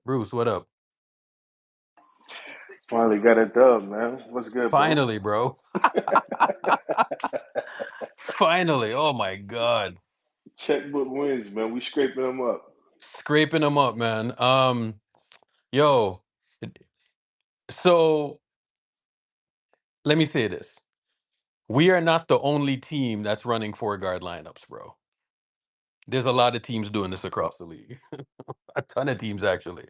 Bruce, what up? Finally got a dub, man. What's good, bro? Finally, bro. Finally. Oh my God. Checkbook wins, man. We scraping them up. Scraping them up, man. Yo. So let me say this. We are not the only team that's running four guard lineups, bro. There's a lot of teams doing this across the league. A ton of teams, actually.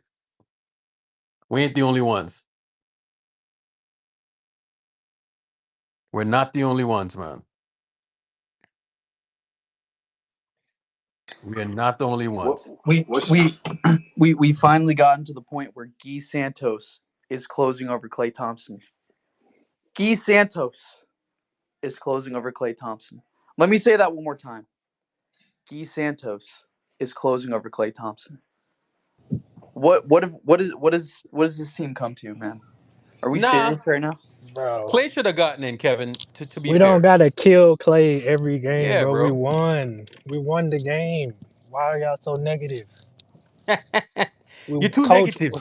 We ain't the only ones. We're not the only ones, man. We are not the only What? ones. We What's we we finally gotten to the point where Guy Santos is closing over Clay Thompson. Guy Santos is closing over Clay Thompson. Let me say that one more time. Guy Santos is closing over Clay Thompson. What does this team come to, man? Are we Nah, serious right now? Bro, Clay should have gotten in, Kevin, to be we don't fair. gotta kill Clay every game, Yeah, bro. We bro. won. We won the game. Why are y'all so negative? We You're too coach. negative.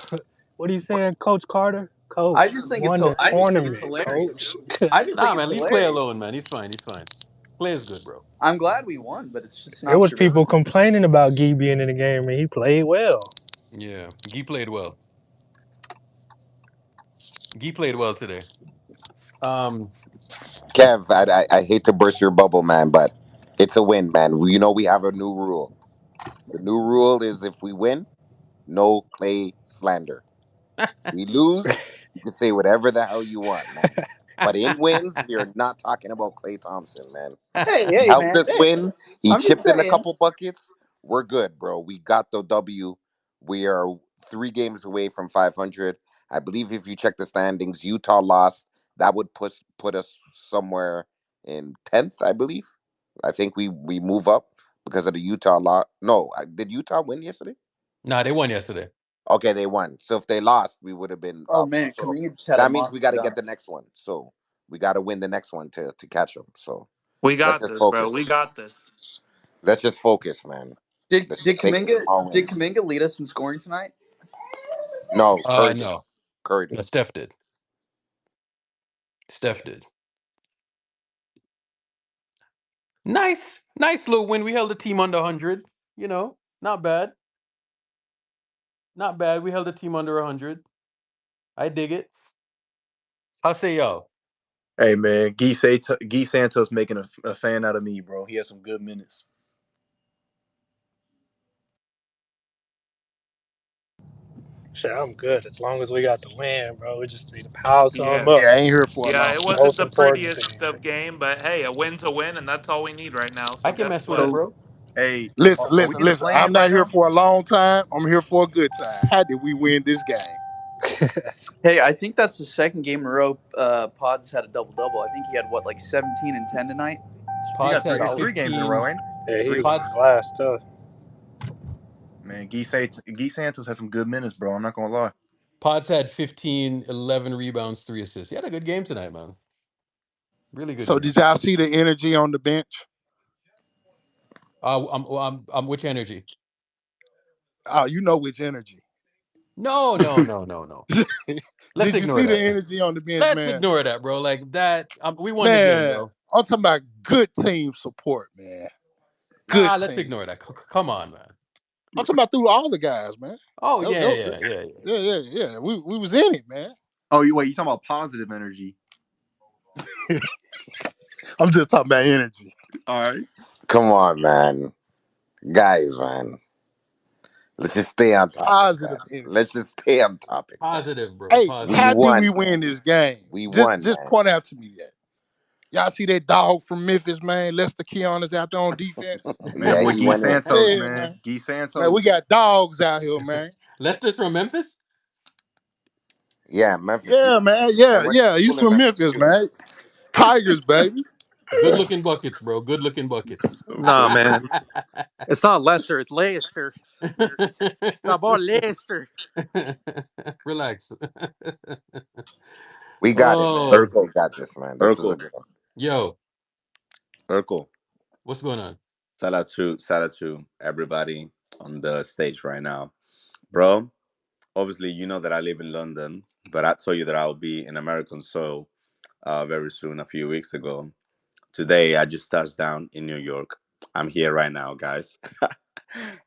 What are you saying, Coach Carter? I Coach, just we think it's won the I just think it's tournament, hilarious. Coach. I just think Nah, it's man, leave Clay hilarious. alone, man. He's fine. He's fine. Clay is good, bro. I'm glad we won, but it's just an There was people observation. complaining about Gee being in the game, and he played well. Yeah, Gee played well. Gee played well today. Um, Kev, I hate to burst your bubble, man, but it's a win, man. We have a new rule. The new rule is if we win, no Clay slander. We lose, you can say whatever the hell you want, man. But in wins, we are not talking about Clay Thompson, man. He Hey, helped man. us Hey, win. He I'm just chipped in a saying. couple buckets. We're good, bro. We got the W. We are 3 games away from 500. I believe if you check the standings, Utah lost. That would put us somewhere in 10th, I believe. I think we move up because of the Utah lot. No, did Utah win yesterday? nah, they won yesterday. Okay, they won. So if they lost, we would have been Oh up. man, So Kaminga just had a that means we monster got to get dunk. the next one. So we got to win the next one to catch them. So We let's got just this, bro. focus. We got this. Let's just focus, man. Did Let's did just take Kaminga small did wins. Kaminga lead us in scoring tonight? No, Curry did. No, Curry no, did. Steph did. Steph did. Nice little win. We held the team under 100. Not bad. Not bad. We held the team under 100. I dig it. How say y'all? Hey man, Guy Santos making a fan out of me, bro. He has some good minutes. Shit, I'm good as long as we got the win, bro. We just need to power Yeah. something up. Yeah, I ain't here for a Yeah, long it time. wasn't Most the important prettiest thing. of game, but hey, a win's a win, and that's all we need right now. I So can guess mess with that, what? So, bro. hey, Listen, are we listen, in the listen. I'm play-in not right here now? for a long time. I'm here for a good time. How did we win this game? Hey, I think that's the second game in a row. Pods had a double double. I think he had what, like 17 and 10 tonight. He Pods got It's three. had It's solid. 3 games in a row, 15. ain't it? Yeah, he Three. was on Pods the glass too. Man, Guy Santos has some good minutes, bro. I'm not gonna lie. Pods had 15, 11 rebounds, 3 assists. He had a good game tonight, man. Really good So game. did y'all see the energy on the bench? I'm which energy? Oh, you know which energy. No, no, no, no, no. Let's Did you ignore see the that. energy on the bench, Let's man? ignore that, bro. Like that. We won the game, Man, bro. I'm talking about good team support, man. Good Nah, let's team. ignore that. Come on, man. I'm talking about through all the guys, man. Oh Yo, yeah, yo, yeah, yeah, yeah. yeah. We was in it, man. Oh, you talking about positive energy? I'm just talking about energy. All right. Come on, man. Guys, man. Let's just stay on topic, Positive man. energy. Let's just stay on topic, man. Positive, bro. Hey, We Positive. how did we won, win man. this game? We Just won, just man. point out to me that. Y'all see that dog from Memphis, man? Lester Keon is out there on defense. Man, that Yeah, boy he Guy went in. Santos, Yeah, man. man. Guy Man, Santos. we got dogs out here, man. Lester's from Memphis. Yeah, Memphis. Yeah, man. I Yeah, went to yeah. He's school in from Memphis Memphis, too. man. Tigers, baby. Good looking buckets, bro. Good looking buckets. Nah, man. It's not Leicester. It's Leicester. My boy Leicester. Relax. We got it, man. Oh, We Urkel. got this, man. This was a Urkel. good one. yo, Urkel. what's going on? Shout out to everybody on the stage right now. Bro, obviously, you know that I live in London, but I told you that I'll be in American soil very soon. A few weeks ago, today I just touched down in New York. I'm here right now, guys.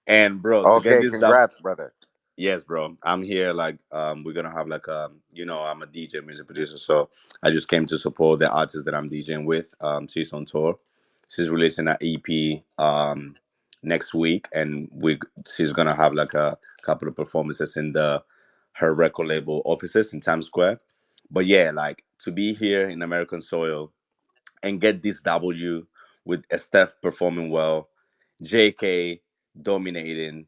And bro, to get Okay, this dub, congrats, brother. yes, bro. I'm here. Like, we're gonna have like I'm a DJ, music producer, so I just came to support the artist that I'm DJing with. She's on tour. She's releasing an EP next week, and she's gonna have like a couple of performances in the her record label offices in Times Square. But yeah, like to be here in American soil and get this W with Steph performing well, JK dominating,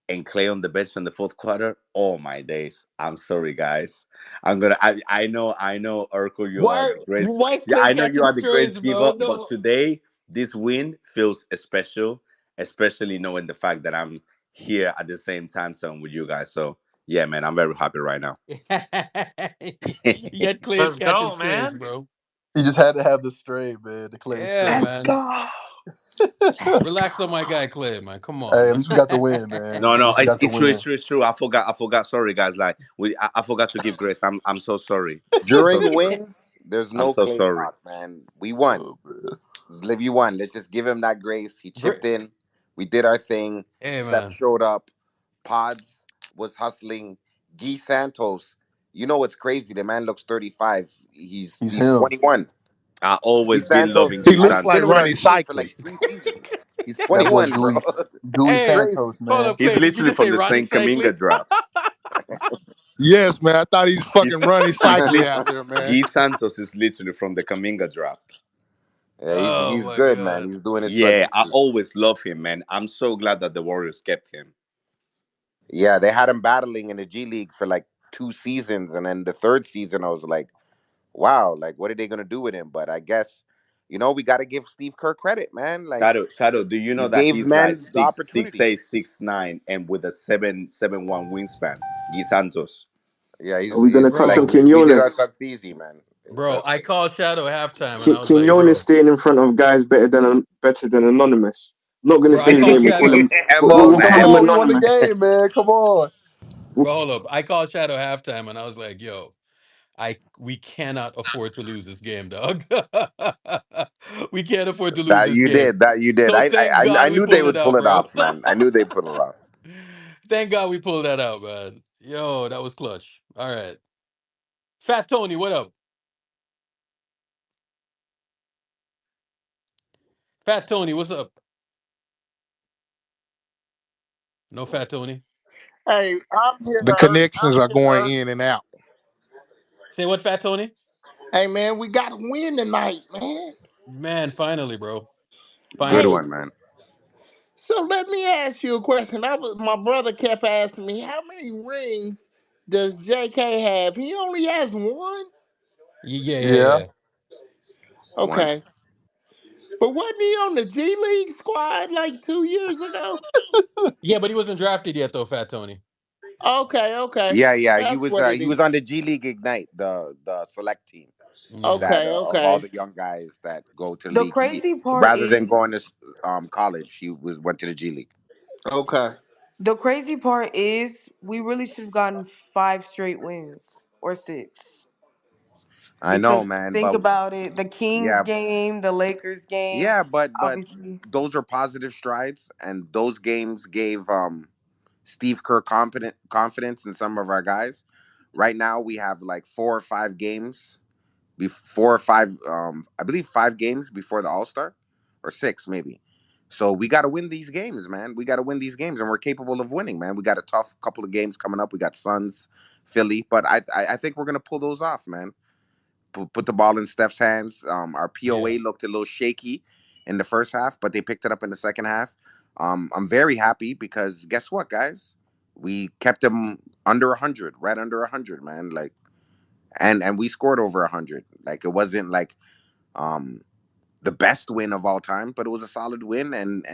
and Clay on the bench in the fourth quarter. Oh my days! I'm sorry, guys. I know, Urkel, you are the great. Why is Yeah, Clay I know you catching are the strays, great giver, bro? but No. today this win feels special, especially knowing the fact that I'm here at the same time zone with you guys. So yeah, man, I'm very happy right now. Yet Clay's Let's catching go, strays, man. bro. He just had to have the straight, man. The Clay Yeah, straight. Let's man. go. Hey, Let's go. Relax on my guy Clay, man. Come at on. least we got the win, man. No, At no, least we got the it's true, it's win. true, it's true. I forgot. Sorry, guys. Like I forgot to give grace. I'm so sorry. I'm so During sorry. wins, there's I'm no so Clay sorry. talk, man. We won. Oh, man. Liv, you won. Let's just give him that grace. He Great. chipped in. We did our thing. Hey, Steph man. showed up. Pods was hustling. Guy Santos. You know what's crazy? The man looks 35. He's He's he's him. 21. I Guy always been Santos. loving He Guy looks He's like been with Santos. our Ronnie team for like Cycling. 3 seasons. He's That boy 21, bro. Gooey It's Hey, crazy. Santos, hold man. up, He's Clay. Did you literally just say from the Ronnie same Kaminga cycling? draft. Yes, man. I thought he was fucking He's Ronnie he's Cycling lit. out there, man. Guy Santos is literally from the Kaminga draft. Yeah, he's Oh he's my good, man. god. He's doing his Yeah, I residency. always love him, man. I'm so glad that the Warriors kept him. Yeah, they had him battling in the G League for like 2 seasons, and then the third season, I was like, wow, like what are they gonna do with him? But I guess, we got to give Steve Kerr credit, man. Like Shadow. Do you he know that gave he's like men the six opportunity. eight, 6'9", and with a 7'1" wingspan? Guy Santos. Yeah, Are we gonna he's touch like Bro, on we did our Quinones? stuff easy, man. bro, I called Shadow halftime and I was like, Quinones bro, staying in front of guys better than Anonymous. Not gonna bro, I say his called name. We'll call Shadow. him. We'll, Mo, we'll Come call man. him on, we won the Anonymous. game, man. Come on. We'll, Bro, hold up. I called Shadow halftime and I was like, yo, we cannot afford to lose this game, dog. We can't afford to lose That this you game. did. That you did. So I thank I I God we knew they pulled it would pull out, it bro. off, man. I knew they'd pull it off. Thank God we pulled that out, man. Yo, that was clutch. All right. Fat Tony, what up? Fat Tony, what's up? No Fat Tony. Hey, I'm here. The connections I'm are going here. in and out. Say what, Fat Tony? Hey, man, we got to win tonight, man. Man, finally, bro. Good Finally. Hey, one, man. so let me ask you a question. My brother kept asking me, how many rings does JK have? He only has one? Yeah, yeah, Yeah. yeah. One. Okay. But wasn't he on the G League squad like 2 years ago? Yeah, but he wasn't drafted yet, though, Fat Tony. Okay, okay. Yeah. He That's was what it he is. was on the G League Ignite, the select team Yeah. that Okay, of all okay. the young guys that go to the The league. crazy part Rather is than going to college, he went to the G League. Okay. the crazy part is we really should have gotten 5 straight wins or 6. I know, Because man, think but about it, the Kings yeah, game, the Lakers game, yeah, but obviously. those are positive strides, and those games gave Steve Kerr confidence in some of our guys. Right now, we have like 4 or 5 games, 4 or 5, I believe 5 games before the All Star, or 6 maybe. So we got to win these games, man. We got to win these games, and we're capable of winning, man. We got a tough couple of games coming up. We got Suns, Philly, but I think we're gonna pull those off, man. Put the ball in Steph's hands. Our Yeah. POA looked a little shaky in the first half, but they picked it up in the second half. I'm very happy because guess what, guys? We kept them under 100, right under 100, man. Like, and we scored over 100. Like, it wasn't like um the best win of all time, but it was a solid win, and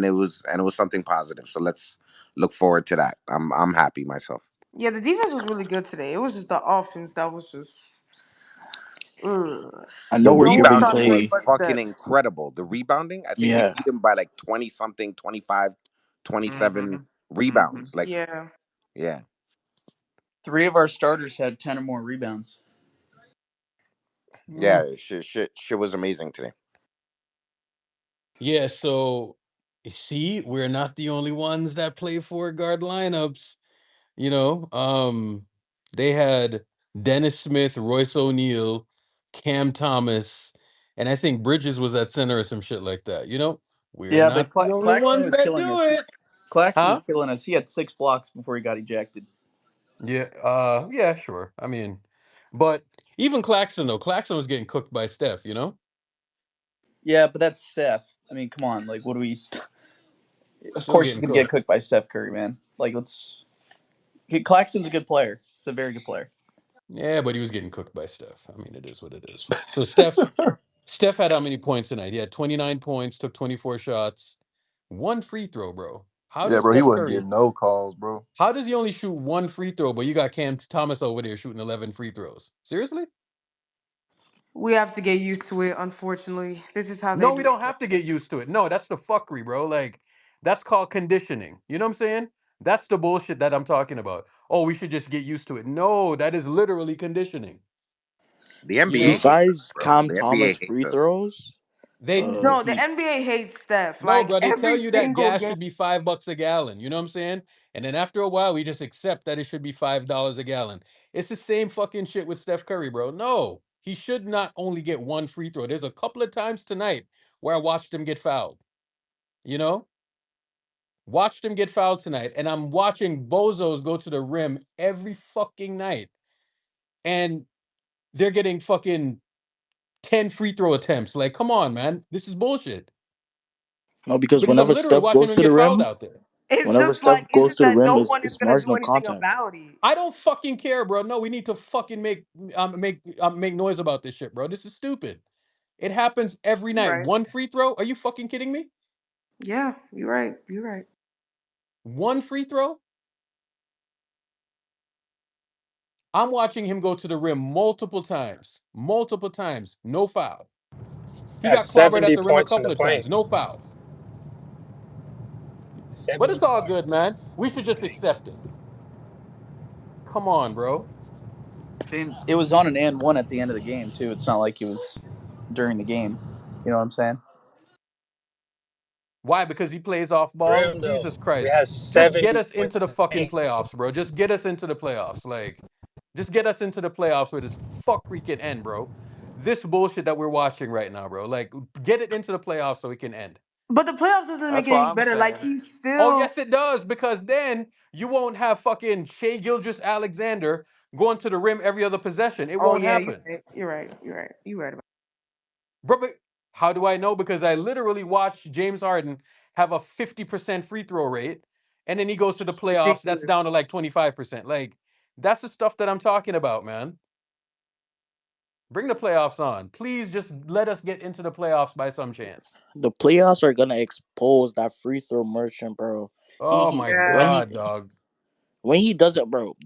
it was something positive. So let's look forward to that. I'm happy myself. Yeah, the defense was really good today. It was just the offense that was just ugh. I The know we're No one giving stopped rebounding him was Clay. but fucking Steph. incredible. The rebounding, I think they Yeah. beat him by like 20 something, 25, 27 Hmm. rebounds. Like, Yeah. yeah. 3 of our starters had 10 or more rebounds. Yeah, shit was amazing today. Yeah, so you see, we're not the only ones that play four guard lineups. You know, they had Dennis Smith, Royce O'Neal, Cam Thomas, and I think Bridges was at center or some shit like that. You know, we're Yeah, but not the only Claxton ones was that killing do us. it. Claxton was Huh? killing us. He had 6 blocks before he got ejected. Yeah, yeah, sure. I mean, but even Claxton though, Claxton was getting cooked by Steph, you know? Yeah, but that's Steph. I mean, come on. Like, what do we? Of Still course, he's getting gonna get cooked. cooked by Steph Curry, man. Like, let's. Claxton's a good player. He's a very good player. Yeah, but he was getting cooked by Steph. I mean, it is what it is. So Steph had how many points tonight? He had 29 points, took 24 shots, one free throw, bro. How Yeah, does bro. He Steph wasn't Curry, getting no calls, bro. how does he only shoot one free throw, but you got Cam Thomas over there shooting 11 free throws? Seriously? We have to get used to it, unfortunately. This is how they No, we do don't it. have to get used to it. No, that's the fuckery, bro. Like, that's called conditioning. You know what I'm saying? That's the bullshit that I'm talking about. Oh, we should just get used to it. No, that is literally conditioning. The You NBA know, hates us, Besides bro. Cam The NBA Thomas hates free us. throws, They No, the he. NBA hates Steph. No, Like bro, they tell every you that single gas game. should be $5 a gallon. You know what I'm saying? And then after a while, we just accept that it should be $5 a gallon. It's the same fucking shit with Steph Curry, bro. No, he should not only get one free throw. There's a couple of times tonight where I watched him get fouled. You know, watched him get fouled tonight, and I'm watching bozos go to the rim every fucking night, and they're getting fucking 10 free throw attempts. Like, come on, man, this is bullshit. no, because Because I'm whenever literally Steph watching goes him to the get fouled rim, out there. It's whenever just like Steph it's goes just to the that rim, no one is it's gonna do marginal anything contact. about it. I don't fucking care, bro. No, we need to fucking make noise about this shit, bro. This is stupid. It happens every You're night. right. One free throw? Are you fucking kidding me? Yeah, you're right. You're right. One free throw? I'm watching him go to the rim multiple times, no foul. He That's got clobbered at 70 the rim a points in couple the of paint. times, no foul. But 70 it's all good, man. points. We should just accept it. Come on, bro. And it was on an and one at the end of the game too. It's not like it was during the game. You know what I'm saying? Why? Because he plays off ball? Rim though, Jesus we Christ. had Just get 70 us points into the in the fucking paint. playoffs, bro. Just get us into the playoffs. Like, just get us into the playoffs where this fuckery can end, bro. This bullshit that we're watching right now, bro. Like, get it into the playoffs so it can end. But the playoffs doesn't make That's it what any I'm better. Like saying. he's Oh, still. yes, it does, because then you won't have fucking Shea Gilgis Alexander going to the rim every other possession. It Oh won't yeah, you're happen. right. You're right. You're right. You're right about. Bro, but how do I know? Because I literally watched James Harden have a 50% free throw rate, and then he goes to the It's playoffs, that's ridiculous. down to like 25%. Like, that's the stuff that I'm talking about, man. Bring the playoffs on. Please just let us get into the playoffs by some chance. The playoffs are gonna expose that free throw merchant, bro. He Oh he my when Yeah. he God, dog. when he does it, bro.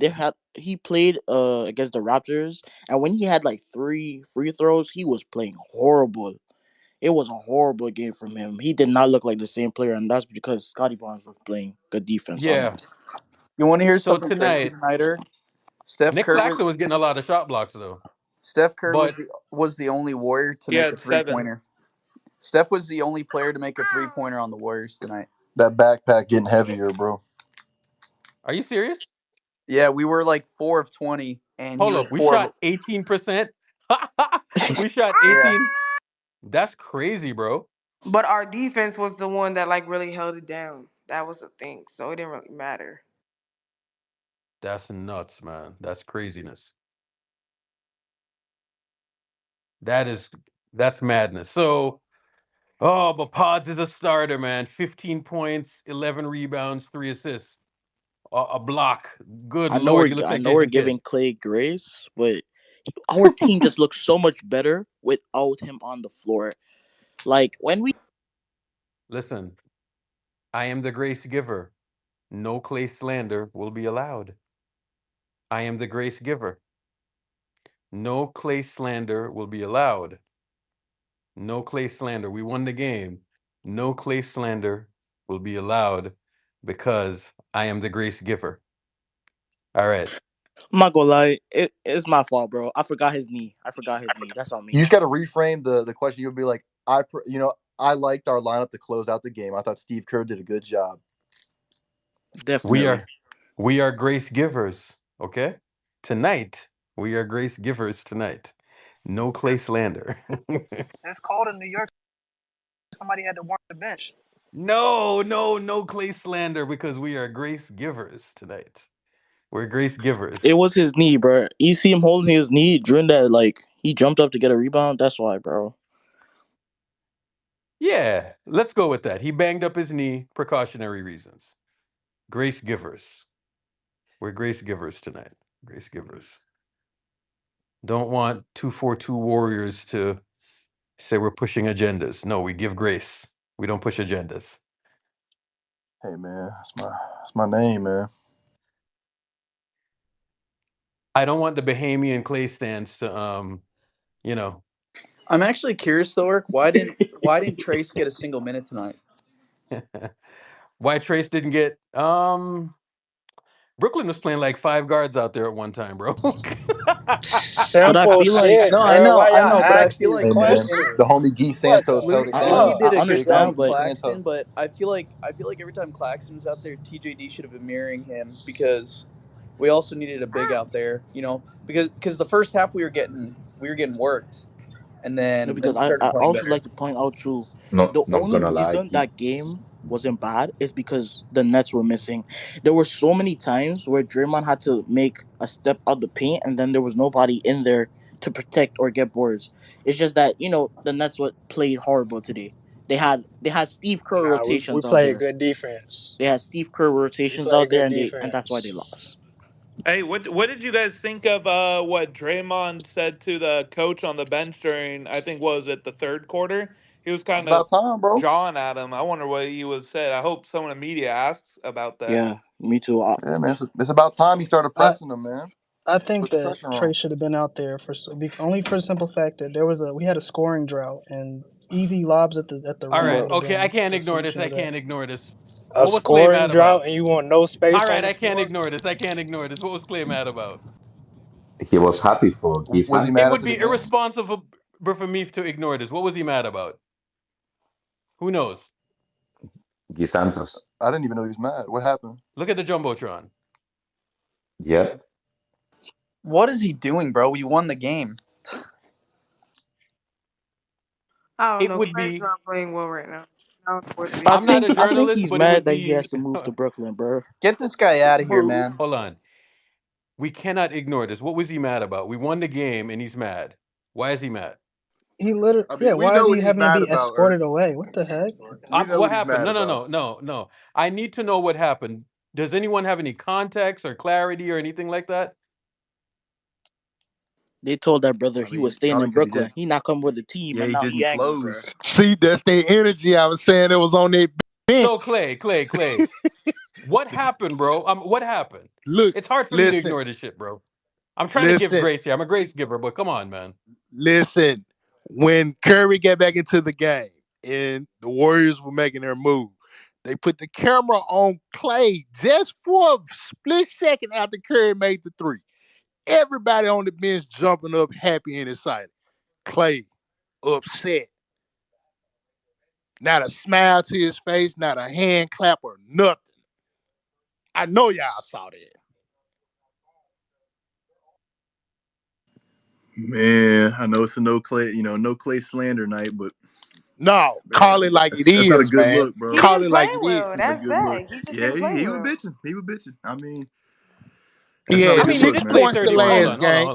He played against the Raptors, and when he had like 3 free throws, he was playing horrible. It was a horrible game from him. He did not look like the same player, and that's because Scotty Barnes was playing good defense on him. Yeah. You want to hear So something crazy tonight, tonight, Eric? Steph Nick Curry. Claxton was getting a lot of shot blocks, though. Steph Curry But was the only Warrior to He make a had three 7. pointer. Steph was the only player to make a 3 pointer on the Warriors tonight. That backpack getting heavier, bro. are you serious? Yeah, we were like 4 of 20, and he Hold was up. We four of. shot 18%. We shot Yeah, 18. That's crazy, bro. But our defense was the one that like really held it down. That was the thing. So it didn't really matter. That's nuts, man. That's craziness. That is that's madness. So, oh, but Pods is a starter, man. 15 points, 11 rebounds, 3 assists, a block. Good lord, he looks I like know we're Jason Kidd. giving Clay grace, but our team just looks so much better without him on the floor. Like when we Listen, I am the grace giver. No clay slander will be allowed. I am the grace giver. No clay slander will be allowed. No clay slander. We won the game. No clay slander will be allowed because I am the grace giver. All right. I'm not gonna lie, it's my fault, bro. I forgot his knee. That's on You me. just got to reframe the question. You'll be like, I liked our lineup to close out the game. I thought Steve Kerr did a good job. We Definitely. are grace givers, okay? Tonight, we are grace givers tonight. No Clay slander. It's cold in New York. Somebody had to warm the bench. No Clay slander because we are grace givers tonight. We're grace It givers. was his knee, bro. You see him holding his knee during that, like he jumped up to get a rebound. That's why, bro. Yeah, let's go with that. He banged up his knee, precautionary reasons. Grace givers. We're grace givers tonight. Grace givers. Don't want 242 warriors to say we're pushing agendas. No, we give grace. We don't push agendas. Hey man, that's my name, man. I don't want the Bahamian Clay stands to I'm actually curious though, Eric. Why didn't Trace get a single minute tonight? why Trace didn't get Brooklyn was playing like 5 guards out there at one time, bro. But I Simple feel like shit, No, bro. Why I y'all know, but I ask feel these like Hey man, the questions? homie Guy What the Santos held it Looney down. did I a fuck? good Big job understand, with homie Guy but Santos. Claxton, but I feel like every time Claxton's out there, TJD should have been mirroring him because we also needed a big out there, because the first half we were getting worked, and no, then because we I started playing also better. like to point out too, the Not only gonna lie. reason that game wasn't bad is because the Nets were missing. There were so many times where Draymond had to make a step out the paint, and then there was nobody in there to protect or get boards. It's just that the Nets played horrible today. They had Steve Kerr Nah, we rotations out played there. good defense. They had Steve Kerr We rotations played out there, good and that's why they defense. lost. Hey, what did you guys think of what Draymond said to the coach on the bench during, I think, what was it, the third quarter? He was It's kind of about time, bro. jawing at him. I wonder what he was said. I hope someone in the media asks about that. Yeah, me too. Yeah, man. It's about time he started I pressing them, man. I think Put the that pressure Trey on. should have been out there only for the simple fact that we had a scoring drought and easy lobs at the All rim right, would have But okay, I been can't the ignore this. solution I to that. can't ignore this. A What was Clay scoring mad drought about? and you want no All space right, on the I can't floor? ignore this. I can't ignore this. What was Clay mad about? He was happy for Guy Was he mad It would Santos. after the be game? irresponsible for me to ignore this. What was he mad about? Who knows? Guy Santos. I didn't even know he was mad. What happened? Look at the jumbotron. Yep. What is he doing, bro? We won the game. I don't It know. would Clay's be. not playing well right now. Not towards the I I'm end. not a think I think journalist, he's but it would mad that he be. has to move to Brooklyn, bro. Get this guy out of here, man. Hold on. We cannot ignore this. What was he mad about? We won the game and he's mad. Why is he mad? He literally, I yeah. mean, we Why is know he what he's having to mad be about, Eric. escorted away? What the heck? We know What what he's happened? mad about. No. I need to know what happened. Does anyone have any context or clarity or anything like that? They told that brother I he was mean, staying probably in because Brooklyn. He not come with the team, and he now he didn't angry, bro. close. See, that's their energy. I was saying it was on their So bench. Clay, what happened, bro? What happened? Look, It's hard for me to listen, ignore this shit, bro. I'm trying to give listen, grace here. I'm a grace giver, but come on, man. listen. When Curry got back into the game and the Warriors were making their move, they put the camera on Clay just for a split second after Curry made the three. Everybody on the bench jumping up, happy and excited. Clay upset. Not a smile to his face, not a hand clap or nothing. I know y'all saw that. Man, I know it's a no Clay, no Clay slander night, but No, man, call it like it that's not a is, good man. look, He bro. Call didn't it play like it well. is. It's not a That's good look. bad. He just Yeah, didn't play he was well. bitching. He was bitching. I mean, He that's not a had I good mean, he look, six did man. play points the 30. Hold last on, hold on, game.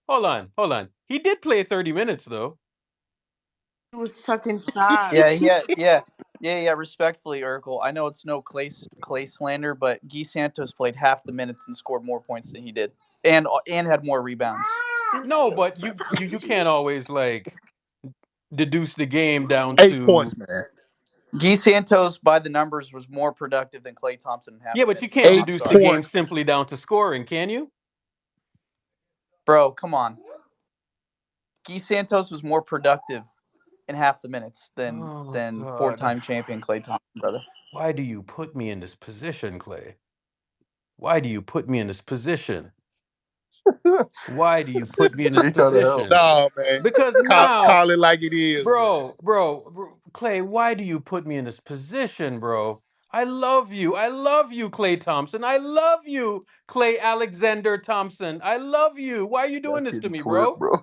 hold on. Hold on. He did play 30 minutes, though. He was chucking shots. Yeah. Respectfully, Urkel. I know it's no Clay slander, but Guy Santos played half the minutes and scored more points than he did, and had more rebounds. No, but you can't always, like, deduce the game down 8 points, to. man. Guy Santos, by the numbers, was more productive than Clay Thompson in half Yeah, the but you minutes, can't bro. I'm Eight deduce the sorry, game points. simply down to scoring, can you? bro. Come on. Guy Santos was more productive in half the minutes than Oh, than God. four-time champion Clay Thompson, brother. Why do you put me in this position, Clay? Why do you put me in this position? Why do you put me in this He trying to help. position? No, man. Because Call, now, call it like it is, man. bro, Clay, why do you put me in this position, bro? I love you. I love you, Clay Thompson. I love you, Clay Alexander Thompson. I love you. Why are you doing That's this to getting me, clipped, bro? bro.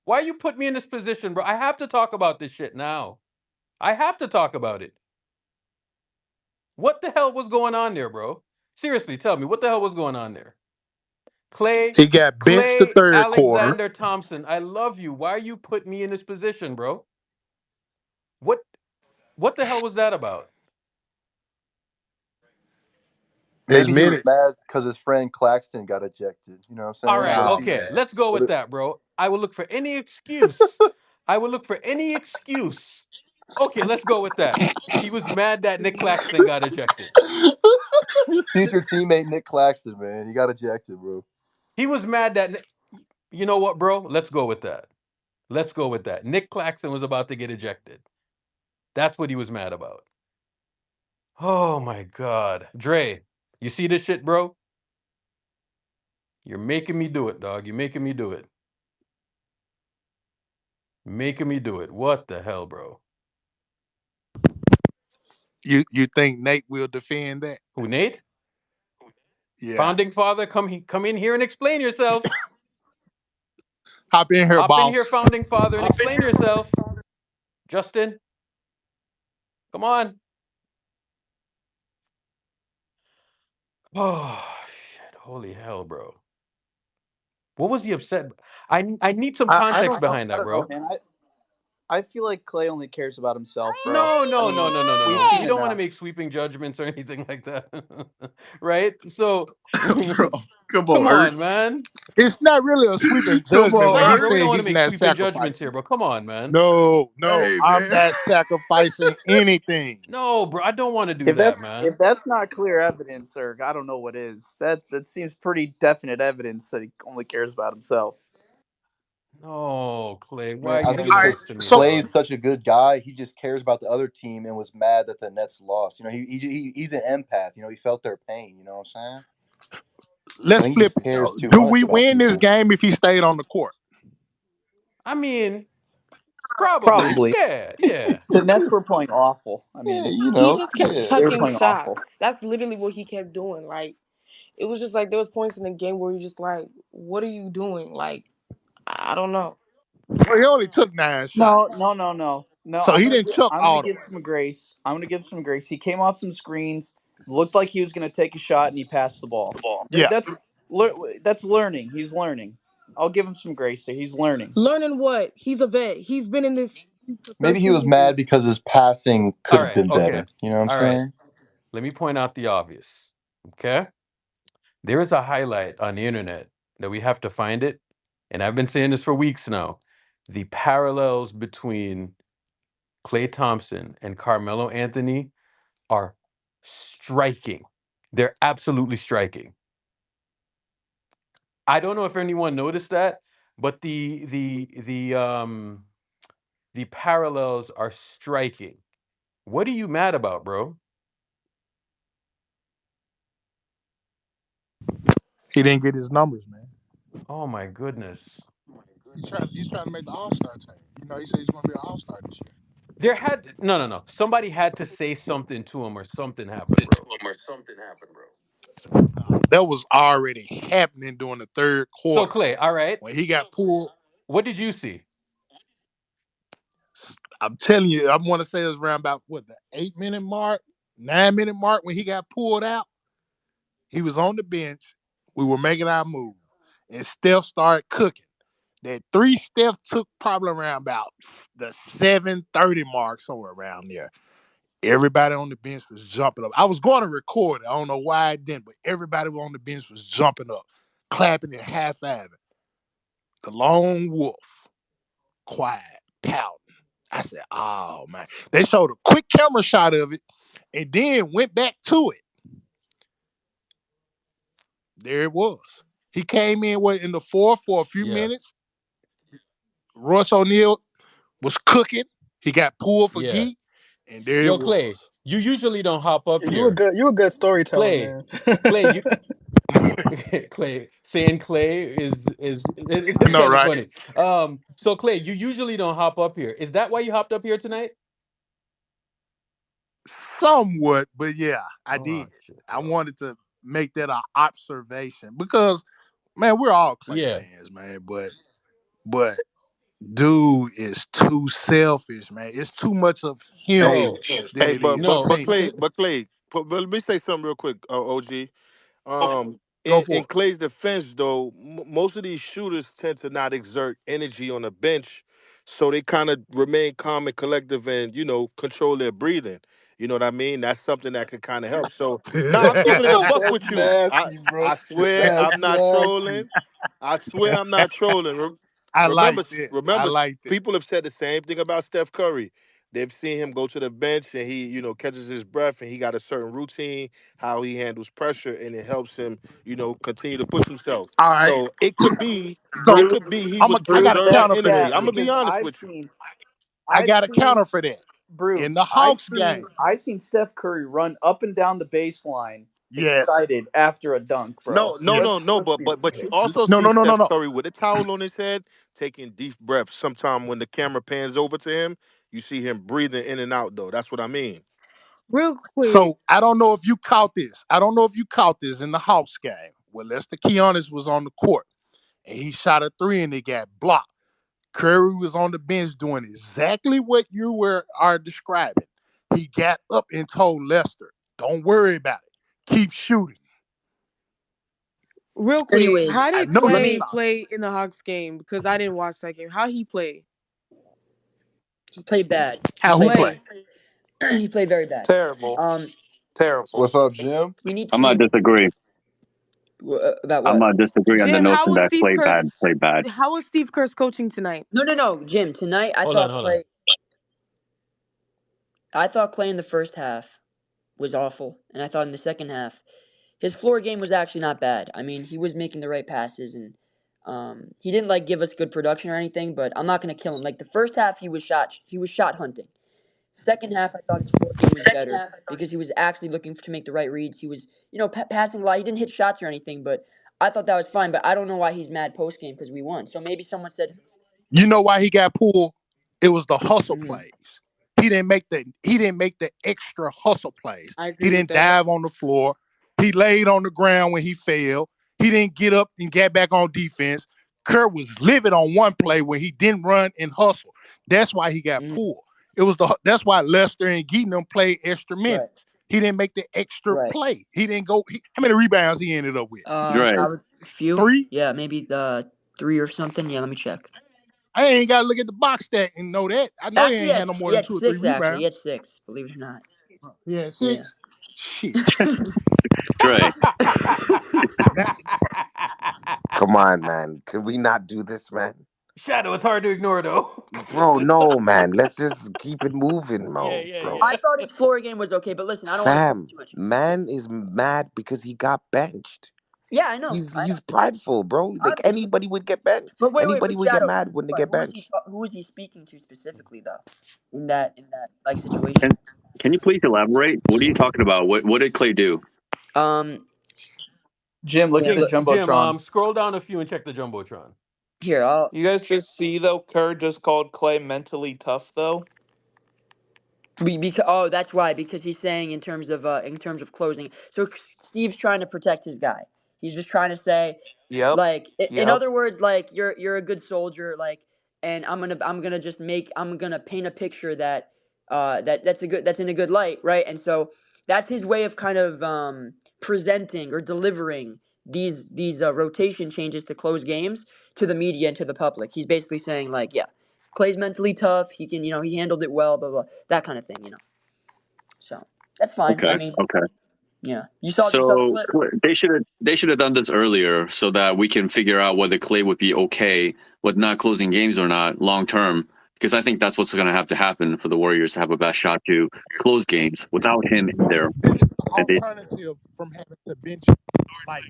Why you put me in this position, bro? I have to talk about this shit now. I have to talk about it. What the hell was going on there, bro? Seriously, tell me, what the hell was going on there? He got benched the Clay third quarter. Alexander Thompson, I love you. Why are you putting me in this position, bro? What the hell was that about? His Maybe he was minutes. mad because his friend Claxton got ejected. You know what I'm All saying? right, What if Oh, he? okay, man. let's go What with if, that, bro. I will look for any excuse. I will look for any excuse. Okay, let's go with that. He was mad that Nick Claxton got ejected. future teammate Nick Claxton, man, he got ejected, bro. He was mad that you know what, bro? Let's go with that. Let's go with that. Nick Claxton was about to get ejected. That's what he was mad about. Oh my God. Dre, you see this shit, bro? You're making me do it, dog. You're making me do it. Making me do it. What the hell, bro? You think Nate will defend that? Who, Nate? Yeah. Founding father, come in here and explain yourself. Hop in here, Hop in here, boss. founding father, and explain yourself. Justin, come on. Oh shit! Holy hell, bro! What was he upset? I need some I context don't know. behind I that, don't know, bro. man. I feel like Clay only cares about himself, bro. No, I no, mean, no, no, no, no, we've no. seen We don't want to enough. make sweeping judgments or anything like that, right? So, Bro, come come on, Ert. on, man. It's not really a sweeping Come judgment when Nah, he on, bro, we said don't want to he's make not sweeping judgments sacrificing. here, bro. Come on, man. No, Ert. Hey, I'm man. not sacrificing anything. No, bro, I don't want to do If that, that's man. if that's not clear evidence, sir, I don't know what is. That seems pretty definite evidence that he only cares about himself. No, Clay, why Man, are I you think doing it's All right, this because to me, so Clay's dog? such a good guy. He just cares about the other team and was mad that the Nets lost. You know, he's an empath. You know, he felt their pain. You know what I'm saying? I let's think he flip just it cares though. too Do much we about win this people. game if he stayed on the court? I mean, probably. Probably. Yeah, yeah. The Nets were playing awful. I Yeah, mean, you He know, just kept yeah. they were chucking playing awful. shots. That's literally what he kept doing. Like it was just like there was points in the game where you're just like, what are you doing? Like I don't know. Well, he only took 9 No, shots, no, no, no, no. so he didn't chuck I'm gonna all the give way. some grace. I'm gonna give some grace. He came off some screens, looked like he was gonna take a shot, and he passed the ball. Yeah, That's learning. He's learning. I'll give him some grace there. He's learning. Learning what? He's a vet. He's been in this league for Maybe he 13 was mad years. because his passing All could have right, been okay. better. You know what I'm All right. saying? Let me point out the obvious. Okay? There is a highlight on the internet that we have to find it, and I've been saying this for weeks now. The parallels between Klay Thompson and Carmelo Anthony are striking. They're absolutely striking. I don't know if anyone noticed that, but the parallels are striking. What are you mad about, bro? he didn't get his numbers, man. Oh my goodness. He's trying to make the All Star team. You know, he said he's going to be an All Star this year. There had no. Somebody had to say something to him or something happened, bro. That was already happening during the third So quarter Clay, all right. when he got pulled. What did you see? I'm telling you, I want to say it was around about what, the 8-minute mark, 9-minute mark when he got pulled out. He was on the bench. We were making our move, and Steph started cooking. That 3 Steph took probably around about the 7:30 mark, somewhere around there. Everybody on the bench was jumping up. I was going to record it. I don't know why I didn't, but everybody on the bench was jumping up, clapping and high-fiving. The lone wolf, quiet, pouting. I said, oh, man. They showed a quick camera shot of it and then went back to it. There it was. He came in the fourth for a few Yeah, minutes. Royce O'Neal was cooking. He got pulled for yeah. Gee, and there it Yo, Clay, was. you usually don't hop up You a here. good storyteller, Clay, man. Clay, Clay saying Clay is I it's know, kind of right? funny. So Clay, you usually don't hop up here. Is that why you hopped up here tonight? Somewhat, but yeah, I Oh did. shit, I bro. wanted to make that an observation because, man, we're all Clay Yeah. fans, man. But dude is too selfish, man. It's too much of him Hey, Bro. than hey, it is but No. team. Clay, but let me say something real quick, OG. Okay, Um, go in for it. Clay's defense, though, most of these shooters tend to not exert energy on the bench, so they kind of remain calm and collective, and control their breathing. You know what I mean? That's something that could kind of help. So, nah, I'm keeping it a buck That's with you. I nasty, bro. I swear That's I'm not nasty. trolling. I swear I'm not trolling. I like Remember, that. I remember, like that. people have said the same thing about Steph Curry. They've seen him go to the bench and he, catches his breath and he got a certain routine, how he handles pressure, and it helps him, continue to push himself. All right. So it could be, So he I'm was a, I got a Bruce, preserving that's counter for energy. that. cap I'm gonna be because honest with you. I I've got a seen counter for that. In the Bruce, Hawks game, I've seen Steph Curry run up and down the baseline yes, excited after a dunk, bro. No, no, yes. no, no. Let's But be but you real. also No, see no, no, no, Steph no. Curry with a towel on his head, taking deep breaths. Sometime when the camera pans over to him, you see him breathing in and out. Though that's what I mean. Real quick, So I don't know if you caught this. I don't know if you caught this in the Hawks game where Lester Keonis was on the court and he shot a three and it got blocked. Curry was on the bench doing exactly what you are describing. He got up and told Lester, "Don't worry about it. Keep shooting." real quick. Anyways, How I did know let you Clay me saw it. play in the Hawks game? Because I didn't watch that game. How he play? he played bad. He How who played play? Clay. bad. He played very bad. Terrible. Um, Terrible. What's up, Jim? we need I'm gonna to disagree. about I'm what? gonna disagree on the Jim, how notion was that Steve Kerr? played bad. How was Steve Kerr coaching tonight? No, no, no, Jim. Tonight, Hold on, hold on. I thought Clay in the first half was awful, and I thought in the second half his floor game was actually not bad. I mean, he was making the right passes, and he didn't like give us good production or anything. But I'm not gonna kill him. Like the first half, he was shot hunting. Second half, I thought his floor game was better because he was actually looking to make the right reads. He was, passing a lot. He didn't hit shots or anything, but I thought that was fine. But I don't know why he's mad post game because we won. So maybe someone said, You know why he got pulled? It was the hustle mm-hmm. plays. He didn't make the extra hustle plays. I He agree with didn't that. dive on the floor. He laid on the ground when he fell. He didn't get up and get back on defense. Kerr was livid on one play when he didn't run and hustle. That's why he got Mm-hmm. pulled. That's why Lester and Geaton played extra Right, minutes. He didn't make the extra right. play. He didn't go. How many rebounds he ended up with? Dre, Probably a few. 3. Yeah, maybe 3 or something. Yeah, let me check. I ain't got to look at the box stat and know that. I know he Actually, ain't had no more he than had 2 or 3 6. Actually, he rebounds. had 6. Believe it or not. Yeah, Yeah. 6. Shit. Dre, Now, Come on, man. Can we not do this, man? Shadow, it's hard to ignore though. Bro, no, man. Let's just keep it moving, Yeah, Mo, yeah, bro. I yeah. thought his floor game was okay, but listen, I don't want to talk Fam, too much. man is mad because he got benched. Yeah, I know. He's prideful, bro. Like Obviously. anybody would get benched. But wait, Anybody but would get Shadow, mad when they but get benched. who is he speaking to specifically though? In that like situation. can can you please elaborate? What are you talking about? What did Clay do? Um, Jim, look yeah, at the Jim, look Jim, jumbotron. scroll down a few and check the jumbotron. here. I'll You guys just see though, Kerr just called Clay mentally tough though. because that's why because he's saying in terms of closing. So Steve's trying to protect his guy. He's just trying to say Yep. like in Yep. other words like you're a good soldier like and I'm gonna paint a picture that that's in a good light, right? And so that's his way of kind of presenting or delivering these rotation changes to close games to the media and to the public. He's basically saying like, yeah, Clay's mentally tough. He can, he handled it well, blah blah, that kind of thing. So that's fine. I Okay, mean, okay. yeah, you saw the So clip. they should have done this earlier so that we can figure out whether Clay would be okay with not closing games or not long term. Because I think that's what's going to have to happen for the Warriors to have a best shot to close games without him in there. this is the And they, alternative from having to bench,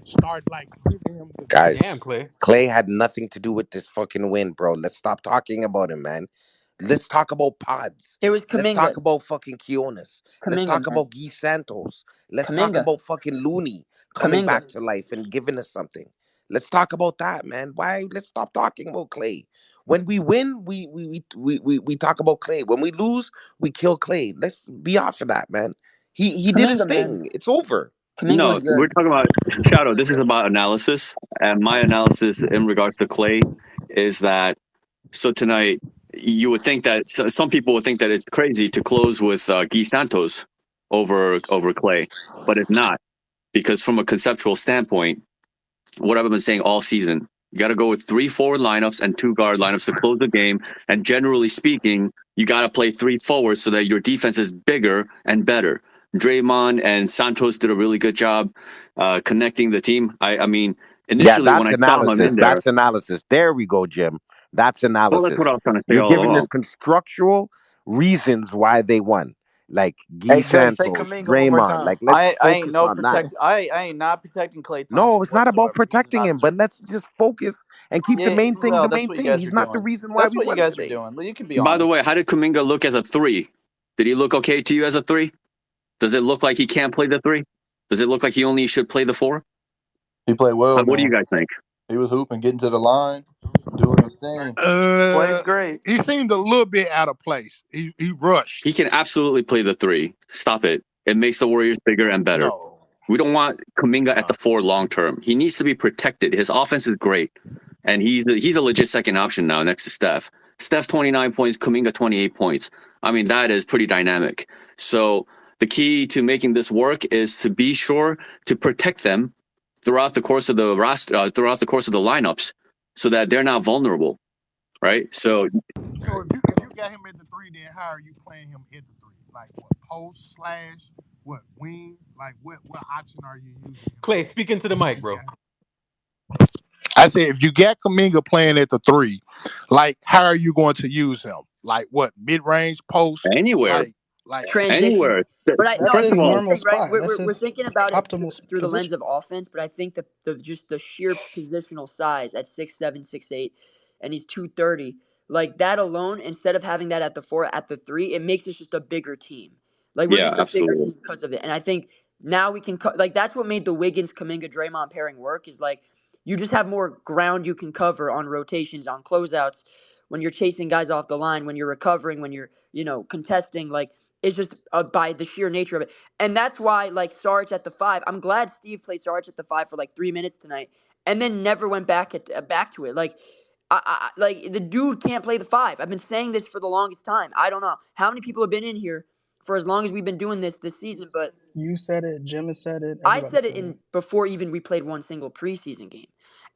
start giving him the. Damn, Guys, Clay. Clay had nothing to do with this fucking win, bro. Let's stop talking about him, man. Let's talk about Pods. It was Let's Kaminga. talk about fucking Kionis. Let's Kaminga, talk man. about Guy Santos. Let's talk Kaminga. about fucking Looney. coming Kaminga. back to life and giving us something. Let's talk about that, man. Why? Let's stop talking about Clay. When we win, we talk about Clay. When we lose, we kill Clay. Let's be off of that, man. He did his Kaminga, man. thing. It's over. Kaminga No, was we're good. talking about Shadow. This is about analysis, and my analysis in regards to Clay is that so tonight you would think that some people would think that it's crazy to close with Guy Santos over Clay, but it's not because from a conceptual standpoint, what I've been saying all season, you got to go with 3 forward lineups and 2 guard lineups to close the game, and generally speaking, you got to play 3 forwards so that your defense is bigger and better. Draymond and Santos did a really good job connecting the team. I mean, Yeah, initially when that's I saw him in analysis. there, That's analysis. There we go, Jim. That's well, that's what analysis. I was trying to say You're all giving this along. constructual reasons why they won, like Guy Hey Dre, say Santos, Kaminga one more Draymond. time. Like, let's I ain't focus no on that. protect. I ain't not protecting Clay No, Thompson it's not about whatsoever. He's protecting not. him, but let's just focus and keep the Yeah, main thing the well, that's main what you thing. guys are He's not the doing. reason why That's we what you won guys are today. doing. You can be By the honest. way, how did Kuminga look as a 3? Did he look okay to you as a 3? Does it look like he can't play the 3? Does it look like he only should play the 4? He played well, What do you man. guys think? He was hooping, getting to the line, doing his thing. Played great. He seemed a little bit out of place. He rushed. He can absolutely play the 3. Stop it. It makes the Warriors bigger and better. No. We don't want Kuminga at the 4 long term. He needs to be protected. His offense is great. And he's a legit second option now next to Steph. Steph 29 points, Kuminga 28 points. I mean, that is pretty dynamic. So the key to making this work is to be sure to protect them throughout the course of the roster, throughout the course of the lineups, so that they're not vulnerable, right? So So if you got him at the 3, then how are you playing him at the 3? Like what, post slash what, wing? Like what option are you using him Clay, at? speak into the mic, bro. I said, if you got Kuminga playing at the 3, like how are you going to use him? Like what, mid range, post? anywhere, Like Transition. anywhere. But I That's no. First his of Here's the all, normal thing, right? spot. That's We're his thinking about it optimal through the lens position. of offense, but I think the just the sheer positional size at 6'7", 6'8", and he's 230. Like that alone, instead of having that at the 4, at the 3, it makes us just a bigger team. Like we're yeah, just a bigger absolutely. team because of it. And I think now we can like that's what made the Wiggins, Kuminga, Draymond pairing work. Is like you just have more ground you can cover on rotations, on closeouts, when you're chasing guys off the line, when you're recovering, when you're contesting. Like it's just by the sheer nature of it. And that's why, like, Sarge at the 5, I'm glad Steve played Sarge at the 5 for like 3 minutes tonight, and then never went back to it. Like, like the dude can't play the 5. I've been saying this for the longest time. I don't know how many people have been in here for as long as we've been doing this season, but You said it. Jim has said it. I Everybody said it said it. in before even we played one single preseason game.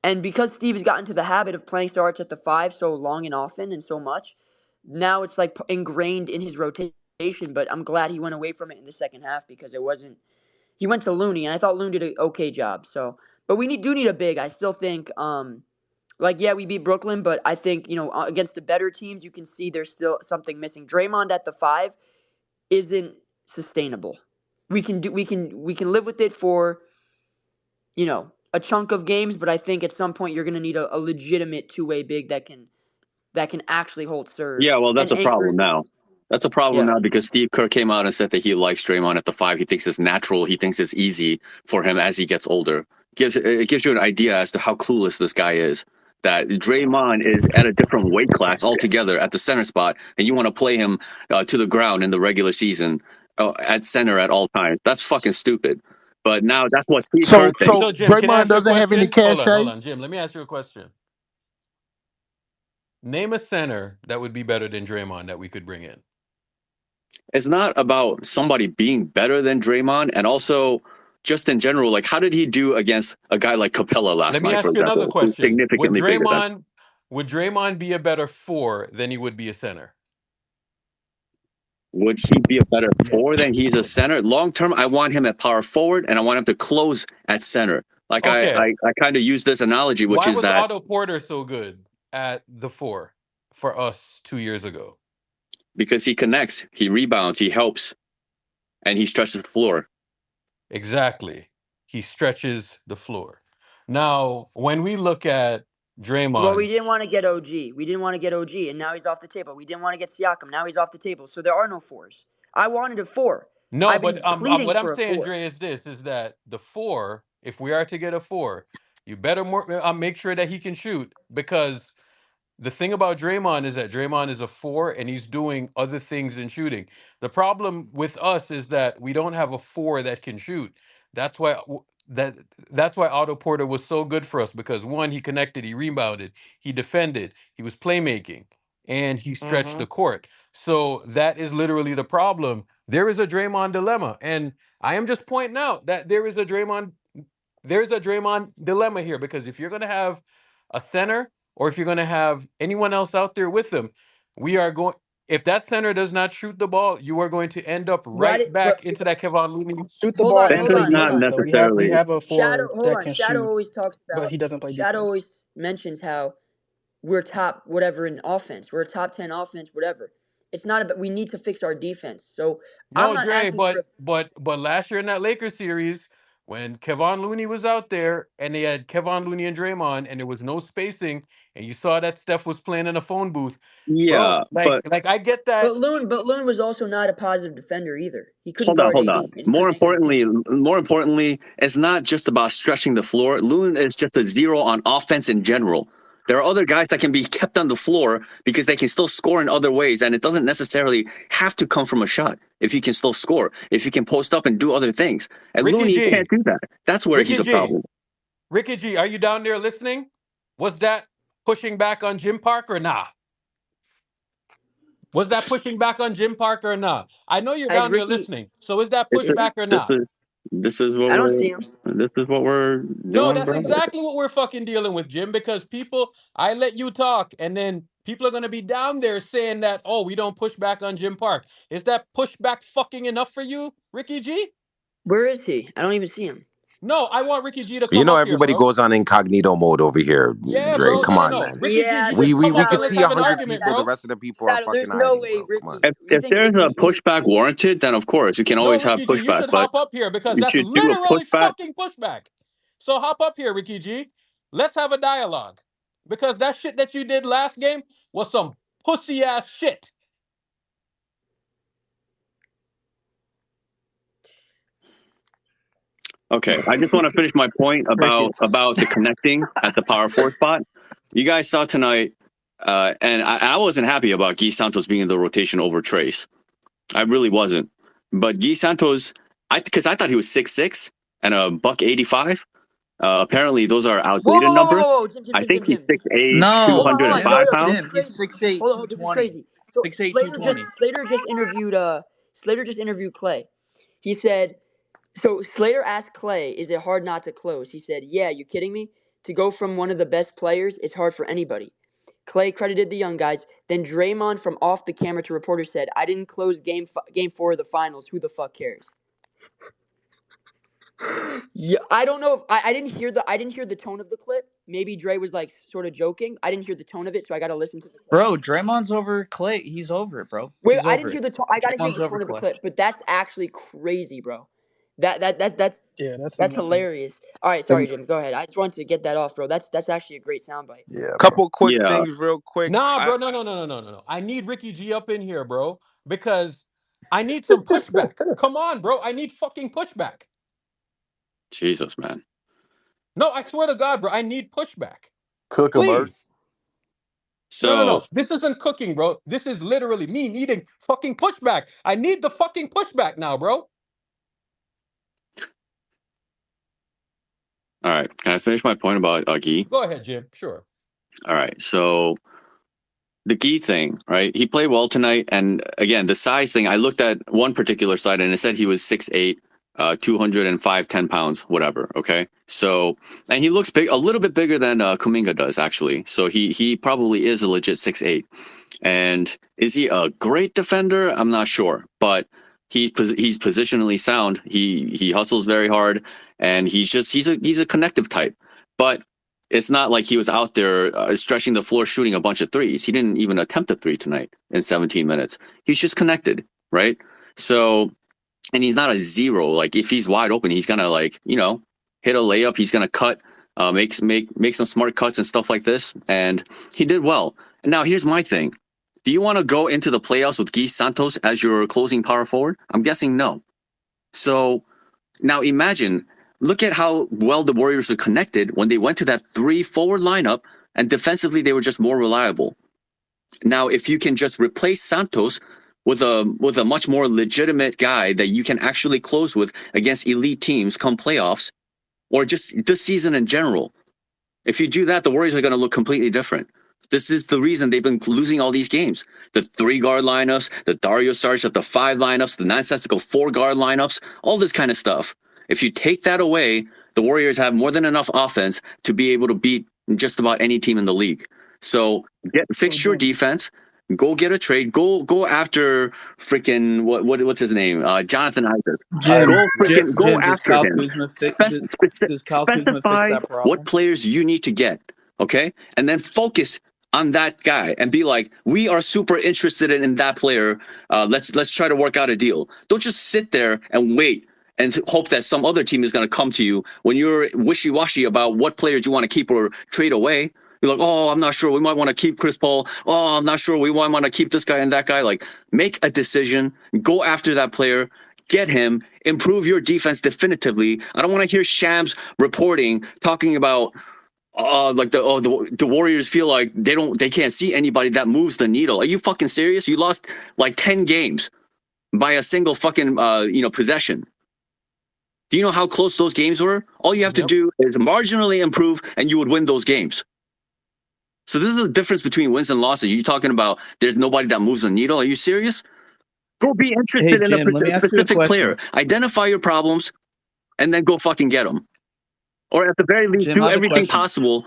And because Steve has gotten to the habit of playing Sarge at the 5 so long and often and so much, now it's like ingrained in his rotation. But I'm glad he went away from it in the second half because it wasn't. He went to Looney, and I thought Looney did an okay job. So, but we do need a big. I still think, like, yeah, we beat Brooklyn, but I think against the better teams, you can see there's still something missing. Draymond at the 5 isn't sustainable. We can live with it for a chunk of games, but I think at some point you're going to need a legitimate two-way big that can actually hold serve Yeah, well, that's and a problem anchor. now. That's a problem Yeah. now because Steve Kerr came out and said that he likes Draymond at the 5. He thinks it's natural. He thinks it's easy for him as he gets older. It gives you an idea as to how clueless this guy is. That Draymond is at a different weight class altogether at the center spot, and you want to play him to the ground in the regular season at center at all times. That's fucking stupid. But now that's what Steve Kerr so thinks. so So, Jim, can I Draymond ask you a doesn't have any question? Hold cachet. on, Jim. Let me ask you a question. Name a center that would be better than Draymond that we could bring in. It's not about somebody being better than Draymond, and also just in general, like how did he do against a guy like Capella last Let me night, for ask you another example, who's question. significantly bigger than? Would Draymond be a better 4 than he would be a center? Would he be a better Yeah. 4 than he's a center? Long term, I want him at power forward, and I want him to close at center. Like Okay. I kind of use this analogy, which Why is was that Otto Porter so good at the 4 for us 2 years ago? because he connects, he rebounds, he helps, and he stretches the floor. Exactly. He stretches the floor. Now, when we look at Well, we Draymond, didn't want to get OG. We didn't want to get OG, and now he's off the table. We didn't want to get Siakam. Now he's off the table. So there are no 4s. I wanted a 4. no, I've but been pleading what I'm for a saying, 4. Dre, is that the 4 if we are to get a 4, you better make sure that he can shoot, because the thing about Draymond is that Draymond is a 4 and he's doing other things than shooting. The problem with us is that we don't have a 4 that can shoot. That's why that's why Otto Porter was so good for us, because one, he connected, he rebounded, he defended, he was playmaking, and he stretched Mm-hmm. the court. So that is literally the problem. There is a Draymond dilemma, and I am just pointing out that there's a Draymond dilemma here, because if you're going to have a center, or if you're going to have anyone else out there with them, we are going. If that center does not shoot the ball, you are going to end up Why right did? back into that Kevon Looney. Shoot the Hold ball on, This and hold is play on, hold not on. defense though. We necessarily. have a Shadow, four hold that on. can Shadow shoot, always talks but about. he doesn't play Shadow defense. always mentions how we're top whatever in offense. We're a top 10 offense, whatever. It's not about. We need to fix our defense. So I'm No, not Dre, asking but for. but but last year in that Lakers series, when Kevon Looney was out there and they had Kevon Looney and Draymond, and there was no spacing, and you saw that Steph was playing in a phone booth, bro. Yeah, but Like I get that. But Loon was also not a positive defender either. He couldn't hold on, guard hold AD on. and he couldn't make any plays. More importantly, it's not just about stretching the floor. Loon is just a zero on offense in general. There are other guys that can be kept on the floor because they can still score in other ways, and it doesn't necessarily have to come from a shot. If you can still score, if you can post up and do other things, and Ricky Looney can't G, do that. That's where he's Ricky a G, problem. Ricky G, are you down there listening? Was that pushing back on Jim Parker or nah? Was that pushing back on Jim Parker or not? I know you're Has down there Ricky? listening. So is that It's a, Is pushback or this not? is this is what I don't we're see him. No, doing, that's bro. exactly what we're fucking dealing with, Jim, because people, I let you talk, and then people are going to be down there saying that, oh, we don't push back on Jim Park. Is that pushback fucking enough for you, Ricky G? Where is he? I don't even see him. No, I want Ricky G to You come know, up here, everybody bro. goes on incognito mode over here, Yeah, Dre. bro. Come No, no, on, no. man. Ricky G Yeah, needs to come We up could and Shadow, let's see have an 100 argument, people. The bro. rest of the people are Shadow. fucking There's no hiding, way bro. Come on. You If think there's a Ricky G? pushback warranted, then of course you can No, always have Ricky G, you pushback. should But hop up here because you that's should do a literally pushback. fucking pushback. So hop up here, Ricky G. Let's have a dialogue. Because that shit that you did last game was some pussy ass shit. Okay, I just want to finish my point Crickets. about the connecting at the power forward spot. You guys saw tonight, and I wasn't happy about Guy Santos being in the rotation over Trace. I really wasn't. But Guy Santos, because I thought he was 6'6" and a $185. Apparently, those are outdated numbers. Whoa, Jim, I think he's This is 6'8", No, hold on, Jim. 205 This pounds. is Jim, he's crazy. 6'8", Hold on, this is 220. crazy. So 6'8", 220. Slater just interviewed Clay. He said, so Slater asked Clay, "Is it hard not to close?" He said, "Yeah, you kidding me? To go from one of the best players, it's hard for anybody." Clay credited the young guys. Then Draymond from off the camera to reporters said, "I didn't close game 4 of the finals. Who the fuck cares?" Yeah, I don't know if I didn't hear the tone of the clip. Maybe Dre was like sort of joking. I didn't hear the tone of it, so I got to listen to the clip. Bro, Draymond's over Clay. He's over it, bro. Wait, He's I over didn't hear it. the tone. I got to hear Draymond's the over tone of the Clay. clip, but that's actually crazy, bro. That's Yeah, that's that's insane. hilarious. All right, sorry, And Jim. Go ahead. I just wanted to get that off, bro. That's actually a great soundbite. Yeah, bro. couple quick Yeah, things, real quick. Nah, bro. No. I need Ricky G up in here, bro. Because I need some pushback. Come on, bro. I need fucking pushback. Jesus, man. No, I swear to God, bro. I need pushback. Cook alert. Please. So, No. This isn't cooking, bro. This is literally me needing fucking pushback. I need the fucking pushback now, bro. all right, can I finish my point about Guy? Go ahead, Jim. Sure. All right, so the Guy thing, right? He played well tonight, and again, the size thing. I looked at one particular site, and it said he was 6'8", 205, 10 pounds, whatever. Okay, so and he looks big, a little bit bigger than Kuminga does actually. So he probably is a legit 6'8". And is he a great defender? I'm not sure, but he's positionally sound. He hustles very hard, and he's a connective type. But it's not like he was out there stretching the floor shooting a bunch of threes. He didn't even attempt a three tonight in 17 minutes. He's just connected, right? So, and he's not a zero. Like if he's wide open, he's gonna hit a layup. He's gonna cut, make some smart cuts and stuff like this. And he did well. Now here's my thing. Do you want to go into the playoffs with Guy Santos as your closing power forward? I'm guessing no. So now imagine look at how well the Warriors were connected when they went to that 3 forward lineup, and defensively they were just more reliable. Now, if you can just replace Santos with a much more legitimate guy that you can actually close with against elite teams come playoffs, or just this season in general, if you do that, the Warriors are going to look completely different. This is the reason they've been losing all these games. The 3-guard lineups, the Dario Saric, the 5 lineups, the nonsensical 4-guard lineups, all this kind of stuff. If you take that away, the Warriors have more than enough offense to be able to beat just about any team in the league. So fix your defense. Go get a trade. Go after freaking what's his name? Jonathan Isaac. Jim, Go does after Kyle him. Kuzma does Kyle Kuzma fix Specify that problem? what players you need to get, okay, and then focus on that guy and be like, we are super interested in that player. Let's try to work out a deal. Don't just sit there and wait and hope that some other team is going to come to you when you're wishy-washy about what players you want to keep or trade away. You're like, oh, I'm not sure. We might want to keep Chris Paul. Oh, I'm not sure. We might want to keep this guy and that guy. Like, make a decision. Go after that player. Get him. Improve your defense definitively. I don't want to hear Shams reporting, talking about the Warriors feel like they can't see anybody that moves the needle. Are you fucking serious? You lost like 10 games by a single fucking possession. Do you know how close those games were? All you have to do is marginally improve and you would win those games. So this is the difference between wins and losses. You're talking about there's nobody that moves the needle. Are you serious? Go be interested in a specific player. Identify your problems and then go fucking get them. Or at the very least, Jim, do everything possible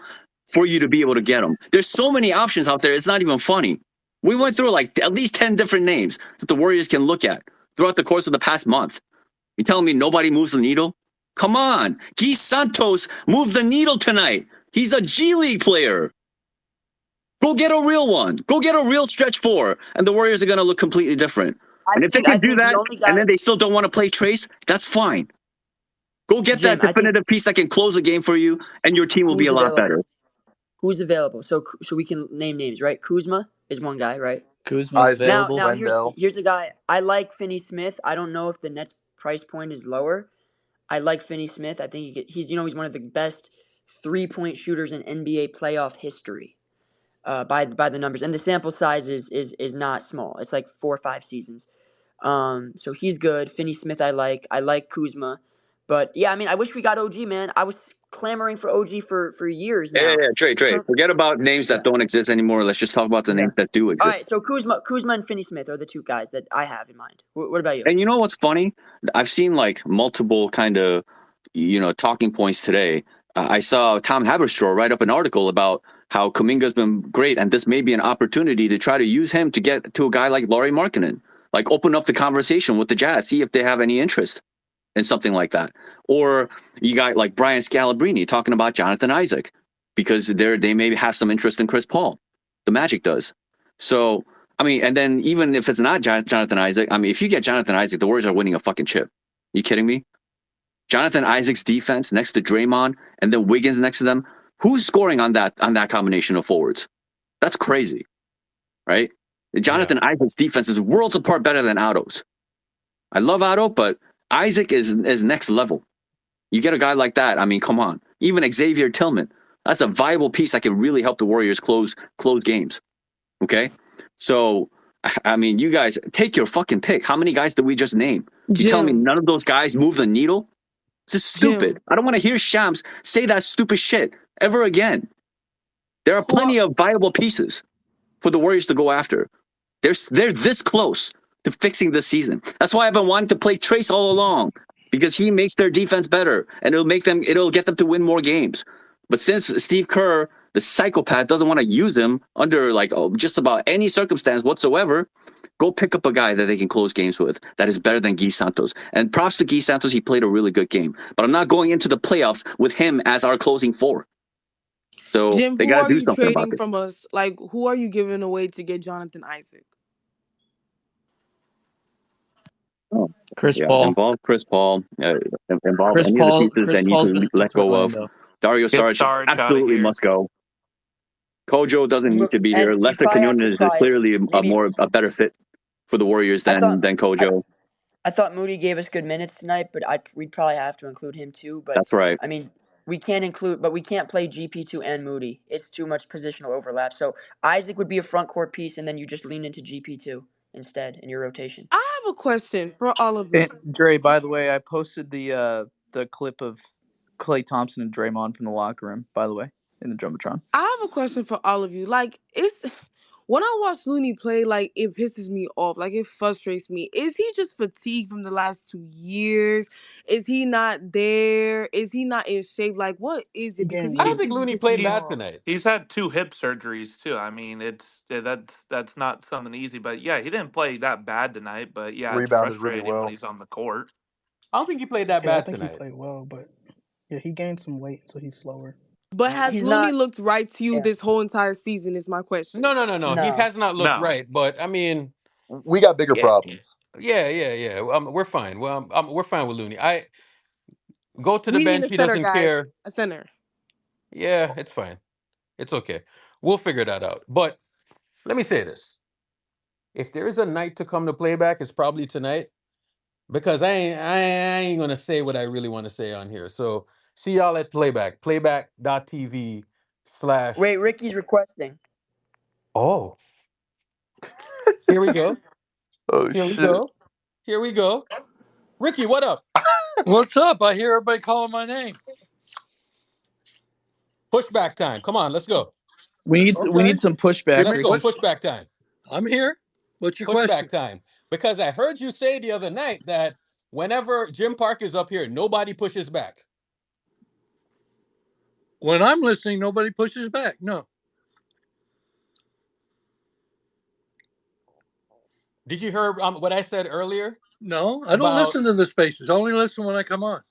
for you to be able to get them. There's so many options out there. It's not even funny. We went through like at least 10 different names that the Warriors can look at throughout the course of the past month. You telling me nobody moves the needle? Come on. Guy Santos moved the needle tonight. He's a G League player. Go get a real one. Go get a real stretch 4. And the Warriors are going to look completely different. And if they can do that, and then they still don't want to play Trace, that's fine. Go get that definitive piece that can close a game for you, and your team will be a lot better. Who's available? So we can name names, right? Kuzma is one guy, right? Kuzma's available. Now here's the guy. I like Finney Smith. I don't know if the Nets price point is lower. I like Finney Smith. I think he's one of the best 3-point shooters in NBA playoff history. By the numbers, and the sample size is not small. It's like 4 or 5 seasons. So he's good. Finney Smith, I like Kuzma, but yeah, I mean, I wish we got OG, man. I was clamoring for OG for years now. Yeah, Trey. Forget about names that don't exist anymore. Let's just talk about the names that do exist. All right, so Kuzma and Finney Smith are the 2 guys that I have in mind. What about you? And you know what's funny? I've seen like multiple kind of talking points today. I saw Tom Haberstroh write up an article about how Kuminga's been great, and this may be an opportunity to try to use him to get to a guy like Lauri Markkanen. Like, open up the conversation with the Jazz, see if they have any interest in something like that. Or you got like Brian Scalabrine talking about Jonathan Isaac, because they may have some interest in Chris Paul. The Magic does. So, I mean, and then even if it's not Jonathan Isaac, I mean, if you get Jonathan Isaac, the Warriors are winning a fucking chip. You kidding me? Jonathan Isaac's defense next to Draymond, and then Wiggins next to them. Who's scoring on that combination of forwards? That's crazy, right? Jonathan Isaac's defense is worlds apart better than Otto's. I love Otto, but Isaac is next level. You get a guy like that, I mean, come on. Even Xavier Tillman, that's a viable piece that can really help the Warriors close games. Okay? So, I mean, you guys, take your fucking pick. How many guys did we just name? You tell me none of those guys move the needle? It's just stupid. I don't want to hear Shams say that stupid shit ever again. There are plenty of viable pieces for the Warriors to go after. They're this close to fixing this season. That's why I've been wanting to play Trace all along, because he makes their defense better, and it'll get them to win more games. But since Steve Kerr, the psychopath, doesn't want to use him under just about any circumstance whatsoever, go pick up a guy that they can close games with that is better than Guy Santos. And props to Guy Santos, he played a really good game. But I'm not going into the playoffs with him as our closing 4. So Jim, they got to do something about it. Who are you trading from us? Like, who are you giving away to get Jonathan Isaac? Chris Paul. Involve Chris Paul. Involve Chris any Paul, of the pieces Chris that Paul's need been to let go of. Dario Saric absolutely must go. Kojo doesn't need to be here. Lester Quinones is clearly a better fit for the Warriors than Kojo. I thought Moody gave us good minutes tonight, but we'd probably have to include him too. But That's right. I mean, we can't play GP2 and Moody. It's too much positional overlap. So Isaac would be a front court piece, and then you just lean into GP2 instead in your rotation. I have a question for all of And you. Dre, by the way, I posted the clip of Klay Thompson and Draymond from the locker room, by the way, in the Jumbotron. I have a question for all of you. Like, it's when I watch Looney play, like, it pisses me off. Like, it frustrates me. Is he just fatigued from the last 2 years? Is he not there? Is he not in shape? Like, what is He it? Because gained he I don't just weight. think be Looney pissing played me bad off. tonight. He's had 2 hip surgeries too. I mean, that's not something easy. But yeah, he didn't play that bad tonight. But yeah, it's Rebounded really frustrating when well. he's on the court. I don't think he played that Yeah, I bad think he tonight. played well, but yeah, he gained some weight, so he's slower. But has He's Looney not. looked right to you Yeah. this whole entire season is my question. No. He No. has not looked No. right, but I mean, We got bigger yeah, problems. yeah. We're fine. Well, we're fine with Looney. I go to the We need bench. a He center, doesn't guys. care. A center. Yeah, it's fine. It's okay. We'll figure that out. But let me say this: if there is a night to come to playback, it's probably tonight. Because I ain't gonna say what I really want to say on here. So see y'all at playback. Playback.tv/ Wait, Ricky's requesting. Oh, here we go. Oh Here we shit! go. Here we go. Ricky, what up? What's up? I hear everybody calling my name. Pushback time. Come on, let's go. We need Okay. some pushback, Let's go. Ricky. Pushback time. I'm here. What's your Pushback question? time. Because I heard you say the other night that whenever Jim Park is up here, nobody pushes back. When I'm listening, nobody pushes back. No. Did you hear what I said earlier? No, I don't listen to the spaces. I only listen when I come on.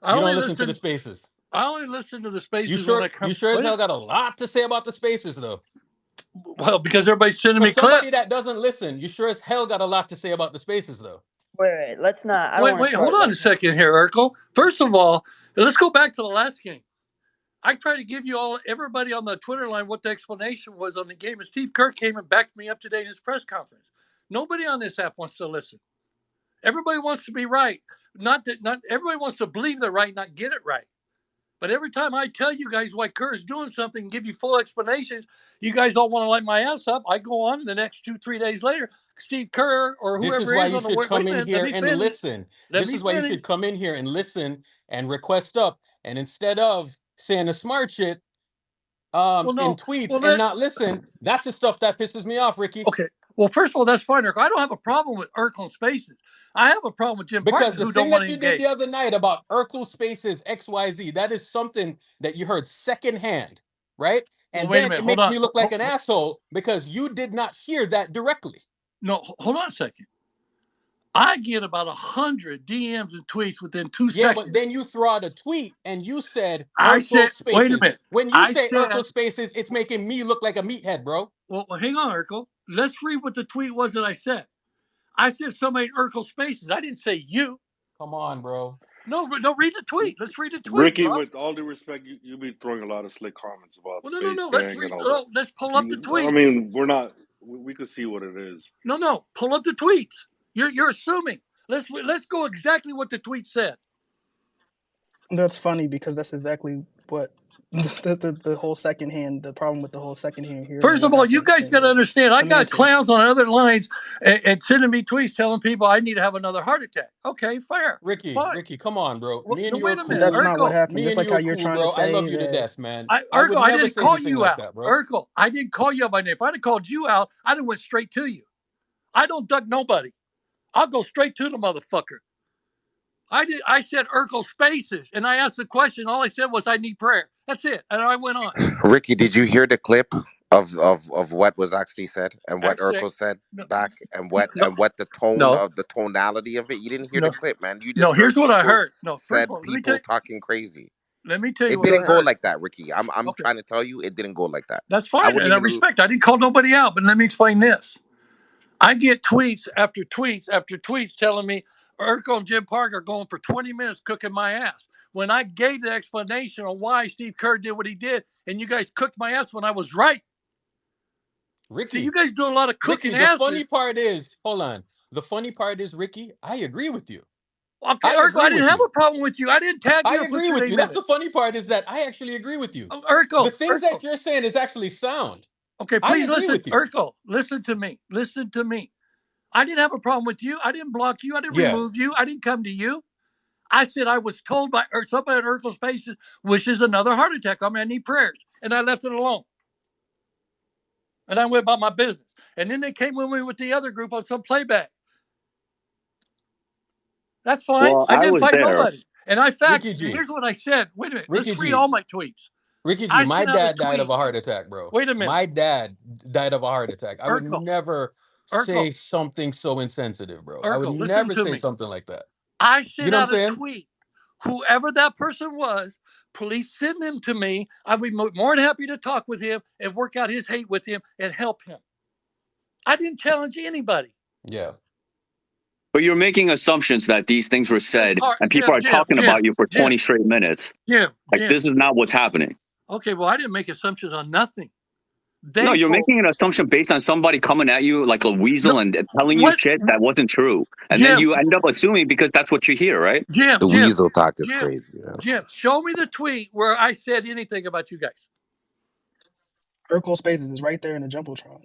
You don't listen to the spaces. I only listen to the spaces You when I come. You sure as hell got a lot to say about the spaces, though. Well, because everybody's sending me somebody clips. that doesn't listen, you sure as hell got a lot to say about the spaces, though. Wait, let's not. I don't want to start. Hold on a second here, Urkel. First of all, let's go back to the last game. I tried to give you everybody on the Twitter line what the explanation was on the game, and Steve Kerr came and backed me up today in his press conference. Nobody on this app wants to listen. Everybody wants to be right. Not everybody wants to believe they're right, not get it right. But every time I tell you guys why Kerr's doing something and give you full explanations, you guys don't want to light my ass up. I go on, and the next 2-3 days later, Steve Kerr or whoever this is why is you on the should come in here and listen. This is why you should come in here and listen and request up. And instead of saying the smart shit in tweets and not listen, that's the stuff that pisses me off, Ricky. Okay. Well, first of all, that's fine, Urkel. I don't have a problem with Urkel Spaces. I have a problem with Jim Park who don't want to engage. Because the thing that you did the other night about Urkel Spaces XYZ, that is something that you heard secondhand, right? And well, then it makes me look like an asshole because you did not hear that directly. No, hold on a second. I get about 100 DMs and tweets within 2 seconds. Yeah, but then you throw out a tweet and you said Urkel Spaces. Wait a minute. When you say Urkel Spaces, it's making me look like a meathead, bro. Well, hang on, Urkel. Let's read what the tweet was that I said. I said somebody Urkel Spaces. I didn't say you. Come on, bro. No, read the tweet. Let's read the tweet. Ricky, bro. with all due respect, you be throwing a lot of slick comments about well, space no. gang and all that. Let's pull up the tweet. I mean, we're not. We could see what it is. No. Pull up the tweets. You're assuming. Let's go exactly what the tweet said. That's funny because that's exactly what the whole secondhand. The problem with the whole secondhand here. First of all, you guys got to understand. I got clowns on other lines and sending me tweets telling people I need to have another heart attack. Okay, fair. Ricky, fine. Ricky, come on, bro. Well, me and you wait are a cool. minute. That's Urkel, not what happened. Me Just and like how are you're cool, trying bro. to say I love you that, to death, man. Urkel, I didn't call you out. That, bro. Urkel, I didn't call you out by name. If I'd have called you out, I'd have went straight to you. I don't duck nobody. I'll go straight to the motherfucker. I said Urkel Spaces, and I asked the question. All I said was I need prayer. That's it, and I went on. Ricky, did you hear the clip of what was actually said and what Urkel said back and what the tone of the tonality of it? You didn't hear the clip, man. You just here's what I heard. Said people talking crazy. Let me tell you, it didn't go like that, Ricky. I'm trying to tell you, it didn't go like that. That's fine, and I respect. I didn't call nobody out, but let me explain this. I get tweets after tweets after tweets telling me Urkel and Jim Park are going for 20 minutes cooking my ass. When I gave the explanation on why Steve Kerr did what he did, and you guys cooked my ass when I was right. Ricky, so you guys do a lot of cooking Ricky, asses. The funny part is, hold on. The funny part is, Ricky, I agree with you. Okay, I Urkel, I agree didn't with have you. a problem with you. I didn't tag I you or put agree your with you. name in That's it. the funny part is that I actually agree with you. Oh, The Urkel, things that Urkel. you're saying is actually sound. Okay, I please agree listen. with you. Urkel, listen to me. Listen to me. I didn't have a problem with you. I didn't block you. I didn't Yeah. remove you. I didn't come to you. I said I was told by somebody at Urkel Spaces wishes another heart attack on me. I need prayers. And I left it alone. And I went about my business. And then they came with me with the other group on some playback. That's fine. Well, I I didn't was fight there. nobody. And I fact, Ricky and G. here's what I said. Wait a minute. Ricky Let's read G. all my tweets. Ricky G, I my sent out a dad died of tweet. a heart attack, bro. Wait a minute. My dad died of a heart attack. I would Urkel. never say something so insensitive, bro. I would Urkel, listen never to say me. something like that. I You sent know what out I'm a saying? tweet. Whoever that person was, please send them to me. I'd be more than happy to talk with him and work out his hate with him and help him. I didn't challenge anybody. Yeah. But you're making assumptions that these things were said and people are talking about you for 20 straight minutes. Jim, This is not what's happening. Okay, well, I didn't make assumptions on nothing. No, you're making an assumption based on somebody coming at you like a weasel and telling you shit that wasn't true. And then you end up assuming because that's what you hear, right? The weasel talk is crazy. Man. Jim, show me the tweet where I said anything about you guys. Urkel Spaces is right there in the Jumbotron.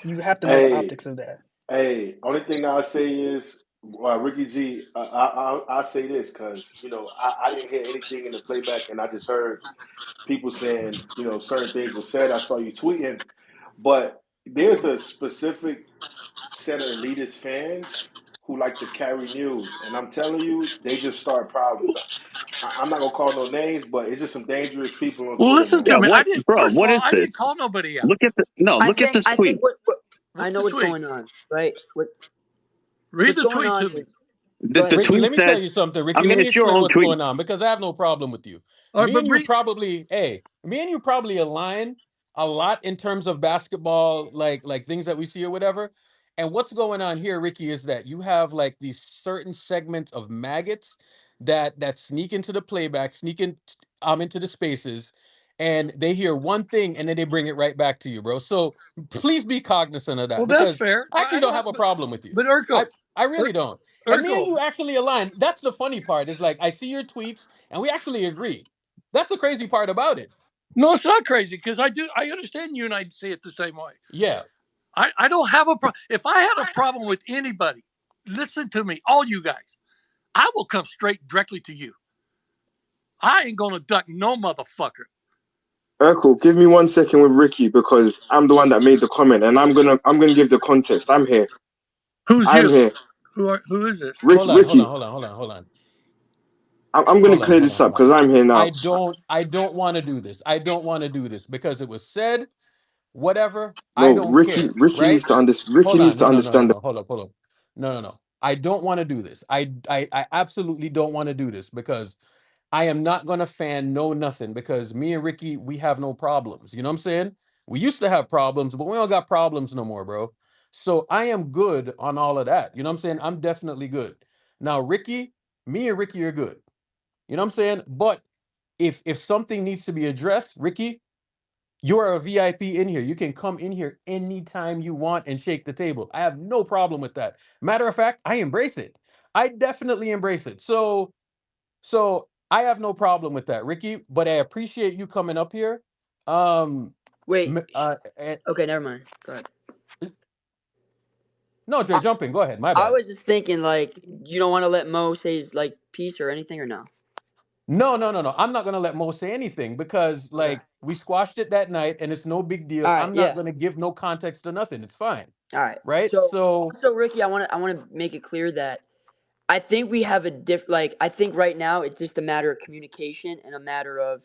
You have to know the optics of that. Hey, only thing I'll say is, Ricky G, I'll say this because, I didn't hear anything in the playback and I just heard people saying, certain things were said. I saw you tweeting, but there's a specific set of elitist fans who like to carry news. And I'm telling you, they just start problems. I'm not going to call no names, but it's just some dangerous people on Twitter, Listen man. to me. I didn't, first of all, is I this? didn't call nobody out. Look at this I tweet. think I know what's going on, right? Read the going tweet on to me. is The Ricky, tweet let me said, tell you something, Ricky. I mean, Let me it's your explain own what's tweet. going on because I have no problem with you. Me and you probably align a lot in terms of basketball, like things that we see or whatever. And what's going on here, Ricky, is that you have like these certain segments of maggots that sneak into the playback, into the spaces, and they hear one thing and then they bring it right back to you, bro. So please be cognizant of that. Well, that's because fair. I actually don't have a problem with you. But Urkel, I really don't. And me and you actually align. That's the funny part. Is like I see your tweets and we actually agree. That's the crazy part about it. No, it's not crazy because I understand you and I see it the same way. Yeah. I don't have a problem. If I had a problem with anybody, listen to me, all you guys. I will come directly to you. I ain't gonna duck no motherfucker. Urkel, give me 1 second with Ricky because I'm the one that made the comment, and I'm gonna give the context. I'm here. I'm here. Who is this? Ricky. Hold on. I'm gonna clear this up because I'm here now. I don't want to do this. I don't want to do this because it was said. Whatever. No, I don't Ricky. care. Ricky Right? needs to understand. Ricky Hold needs on. to understand. No. Hold up. No. I don't want to do this. I absolutely don't want to do this because I am not gonna fan no nothing because me and Ricky, we have no problems. You know what I'm saying? We used to have problems, but we don't got problems no more, bro. So I am good on all of that. You know what I'm saying? I'm definitely good. Now, Ricky, me and Ricky are good. You know what I'm saying? But if something needs to be addressed, Ricky, you are a VIP in here. You can come in here anytime you want and shake the table. I have no problem with that. Matter of fact, I embrace it. I definitely embrace it. So I have no problem with that, Ricky, but I appreciate you coming up here. Wait. Okay, never mind. Go ahead. No, Dre, jump in. Go ahead. My bad. I was just thinking, you don't want to let Mo say his piece or anything, or no? No. I'm not gonna let Mo say anything because we squashed it that night, and it's no big deal. I'm not gonna give no context to nothing. It's fine. All right. Right. So Ricky, I want to make it clear that I think we have I think right now it's just a matter of communication and a matter of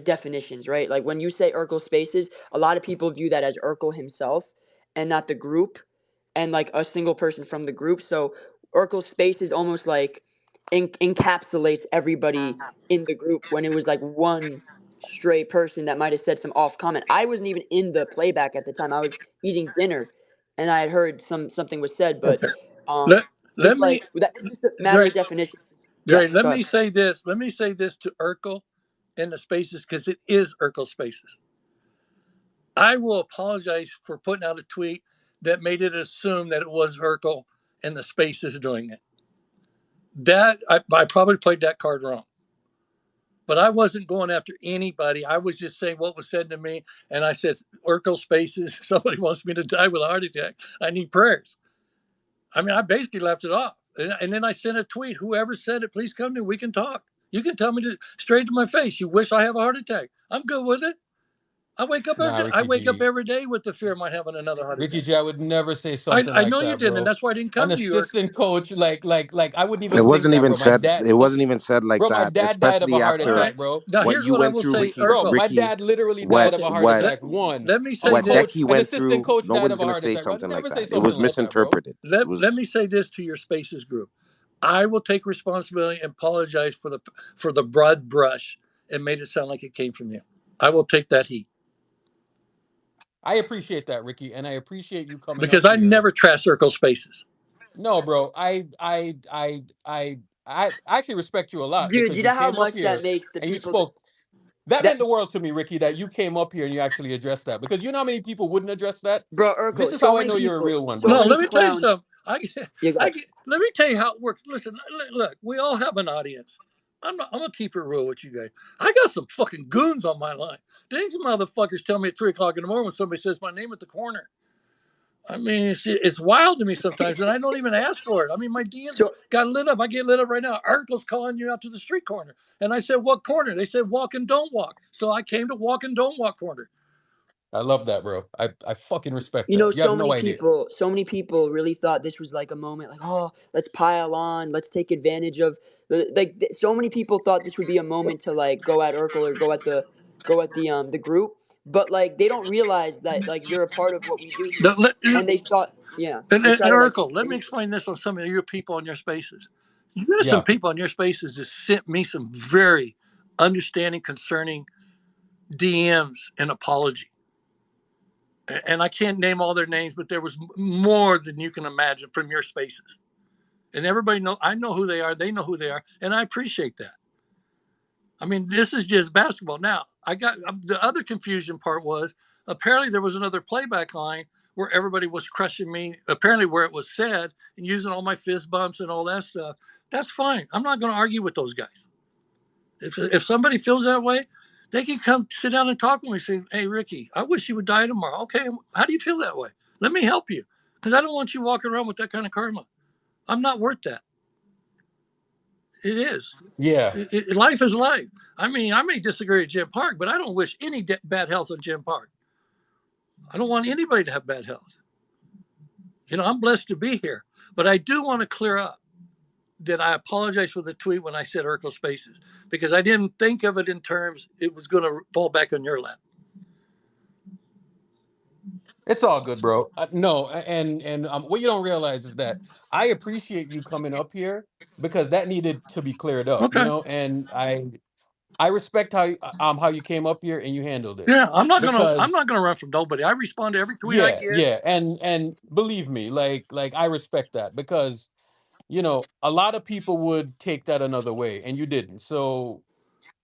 definitions, right? Like when you say Urkel Spaces, a lot of people view that as Urkel himself and not the group and a single person from the group. So Urkel Spaces almost encapsulates everybody in the group when it was one stray person that might have said some off comment. I wasn't even in the playback at the time. I was eating dinner and I had heard something was said, but it's just a matter of definitions. Dre, let me say this. Let me say this to Urkel in the Spaces because it is Urkel Spaces. I will apologize for putting out a tweet that made it assume that it was Urkel and the Spaces doing it. That I probably played that card wrong. But I wasn't going after anybody. I was just saying what was said to me. And I said, Urkel Spaces, somebody wants me to die with a heart attack. I need prayers. I mean, I basically left it off. And then I sent a tweet. Whoever said it, please come to me. We can talk. You can tell me straight to my face. You wish I have a heart attack. I'm good with it. I wake up Nah, Ricky G. every day with the fear of my having another heart Ricky attack. G, I would never say I, something I like know you that, didn't, and bro. that's why I didn't An come to you. assistant coach, like, I wouldn't It even think wasn't that, even bro. My said. dad, It wasn't even said like bro, my that, dad died of a especially heart All after right. attack, bro. Now what here's you what I went will through, say, Ricky. Bro, Urkel. my Ricky, dad literally died what of a heart what Let, attack. One, let me say our what this. coach, Decky an went assistant through. coach No died one's of a gonna heart say attack, bro. I'd something like never say that. It something was like that, bro. misinterpreted. It Let was. me say this to your Spaces group. I will take responsibility and apologize for the broad brush and made it sound like it came from you. I will take that heat I appreciate that, Ricky, and I appreciate you coming because up I here. never trash Circle Spaces. No, bro, I actually respect you a lot Dude, because you you know how came up much that here makes the and you people that, spoke. That that meant the world to me, Ricky, that you came up here and you actually addressed that. Because you know how many people wouldn't address that? bro, This Urkel, is so how I many know you're a people, real one, so No, bro. many let me tell you clowns. something. You got Let me tell you how it works. Listen, look, we all have an audience. I'm gonna keep it real with you guys. I got some fucking goons on my line. These motherfuckers tell me at 3 o'clock in the morning when somebody says my name at the corner. I mean, it's wild to me sometimes, and I don't even ask for it. I mean, my DMs so got lit up. I get lit up right now. Articles calling you out to the street corner, and I said, "What corner?" They said, "Walk and don't walk." So I came to walk and don't walk corner. I love that, bro. I fucking respect that. You have no idea. so many people really thought this was like a moment, like, oh, let's pile on, let's take advantage of so many people thought this would be a moment to like go at Urkel or go at the group, but like they don't realize that like you're a part of what we do here, and they thought, yeah, they try And to like Urkel, let me diminish it. explain this on some of your people on your spaces. You got some Yeah. people on your spaces that sent me some very understanding, concerning DMs and apology. And I can't name all their names, but there was more than you can imagine from your spaces. And everybody know, I know who they are. They know who they are, and I appreciate that. I mean, this is just basketball. Now, I got the other confusion part was apparently there was another playback line where everybody was crushing me. Apparently, where it was said and using all my fist bumps and all that stuff. That's fine. I'm not going to argue with those guys. If somebody feels that way, they can come sit down and talk with me. And say, "Hey, Ricky, I wish you would die tomorrow." Okay, how do you feel that way? Let me help you, because I don't want you walking around with that kind of karma. I'm not worth that. It is. Yeah. Life is life. I mean, I may disagree with Jim Park, but I don't wish any bad health on Jim Park. I don't want anybody to have bad health. You know, I'm blessed to be here, but I do want to clear up that I apologize for the tweet when I said Urkel Spaces, because I didn't think of it in terms it was going to fall back on your lap. It's all good, bro. No, and what you don't realize is that I appreciate you coming up here because that needed to be cleared up, you Okay. know, and I respect how you came up here and you handled it. Yeah, I'm Because not gonna run from nobody. I respond to every tweet I yeah, get. yeah, and believe me, like I respect that because you know, a lot of people would take that another way and you didn't. So,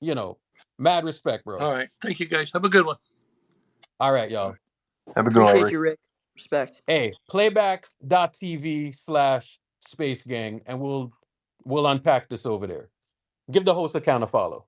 you know, mad respect, bro. All right. Thank you guys. Have a good one. All right, y'all. Have a good one, Appreciate Rick. you, Rick. Respect. Hey, playback.tv/Space Gang, and we'll unpack this over there. Give the host account a follow.